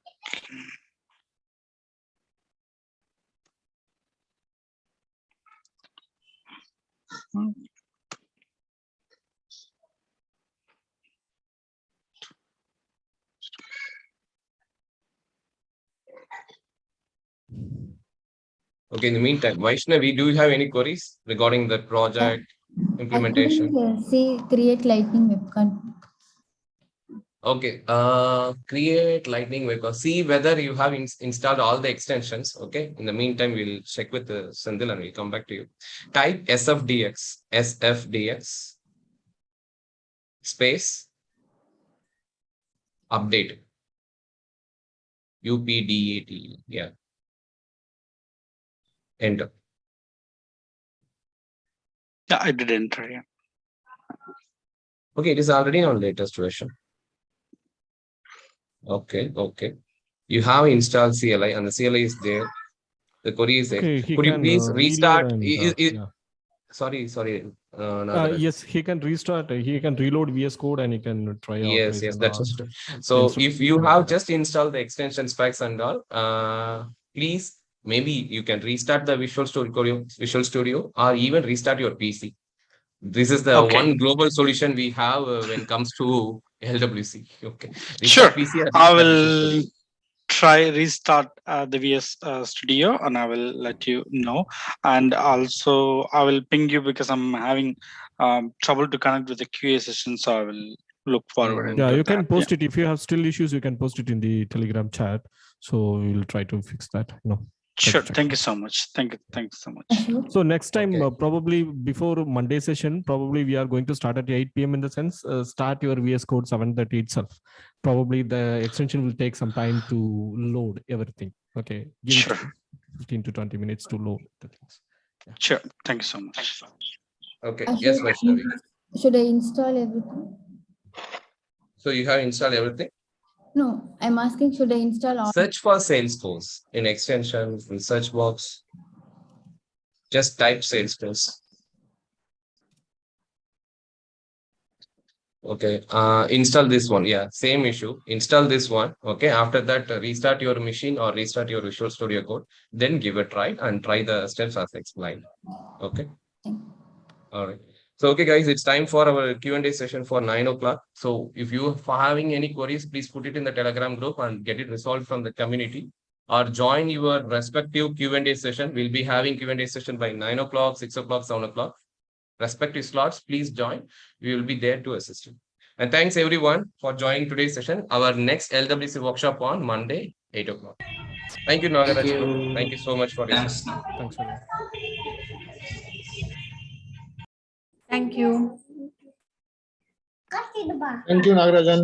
Okay, in the meantime, Vaishnavi, do you have any queries regarding the project implementation? I couldn't say create lightning webcam. Okay, create lightning webcam. See whether you have installed all the extensions. Okay, in the meantime, we'll check with Sandil and we'll come back to you. Type SFDX space update UPDAT. Yeah. Enter. Yeah, I did enter. Yeah. Okay, it is already on latest version. Okay. You have installed CLI and the CLI is there. The query is there. Okay, Could you please restart? Sorry. Yes, he can restart. He can reload VS Code and he can try. Yes, that's it. So if you have just installed the extension specs and all, please maybe you can restart the Visual Studio, or even restart your PC. This is the one global solution we have when it comes to LWC. Okay. Sure. I will try restart the VS Studio and I will let you know. And also I will ping you because I'm having trouble to connect with the QA session. So I will look forward. Yeah, you can post it. If you have still issues, you can post it in the Telegram chat. So we'll try to fix that. Sure. Thank you so much. Thank you. Thank you so much. So next time, probably before Monday session, probably we are going to start at 8 p.m. in the sense, start your VS Code 7:30 itself. Probably the extension will take some time to load everything. Okay. Give Sure. it 15 to 20 minutes to load the things. Yeah. Sure. Thank you so much. Okay. Yes, Vaishnavi. Should I install everything? So you have installed everything? No, I'm asking, should I install all? Search for Salesforce in extensions, in search box. Just type Salesforce. Okay. Install this one. Yeah, same issue. Install this one. Okay. After that, restart your machine or restart your Visual Studio Code. Then give a try and try the steps as explained. Okay. All right. So, okay, guys, it's time for our Q&A session for 9 o'clock. So if you are having any queries, please put it in the Telegram group and get it resolved from the community, or join your respective Q&A session. We'll be having Q&A session by 9 o'clock, 6 o'clock, 7 o'clock. Respective slots, please join. We will be there to assist you. And thanks everyone for joining today's session. Our next LWC workshop on Monday, 8 o'clock. Thank you, Nagaraj. Thank you so much for your session. Thanks for that. Thank you. Thank you, Nagarajan.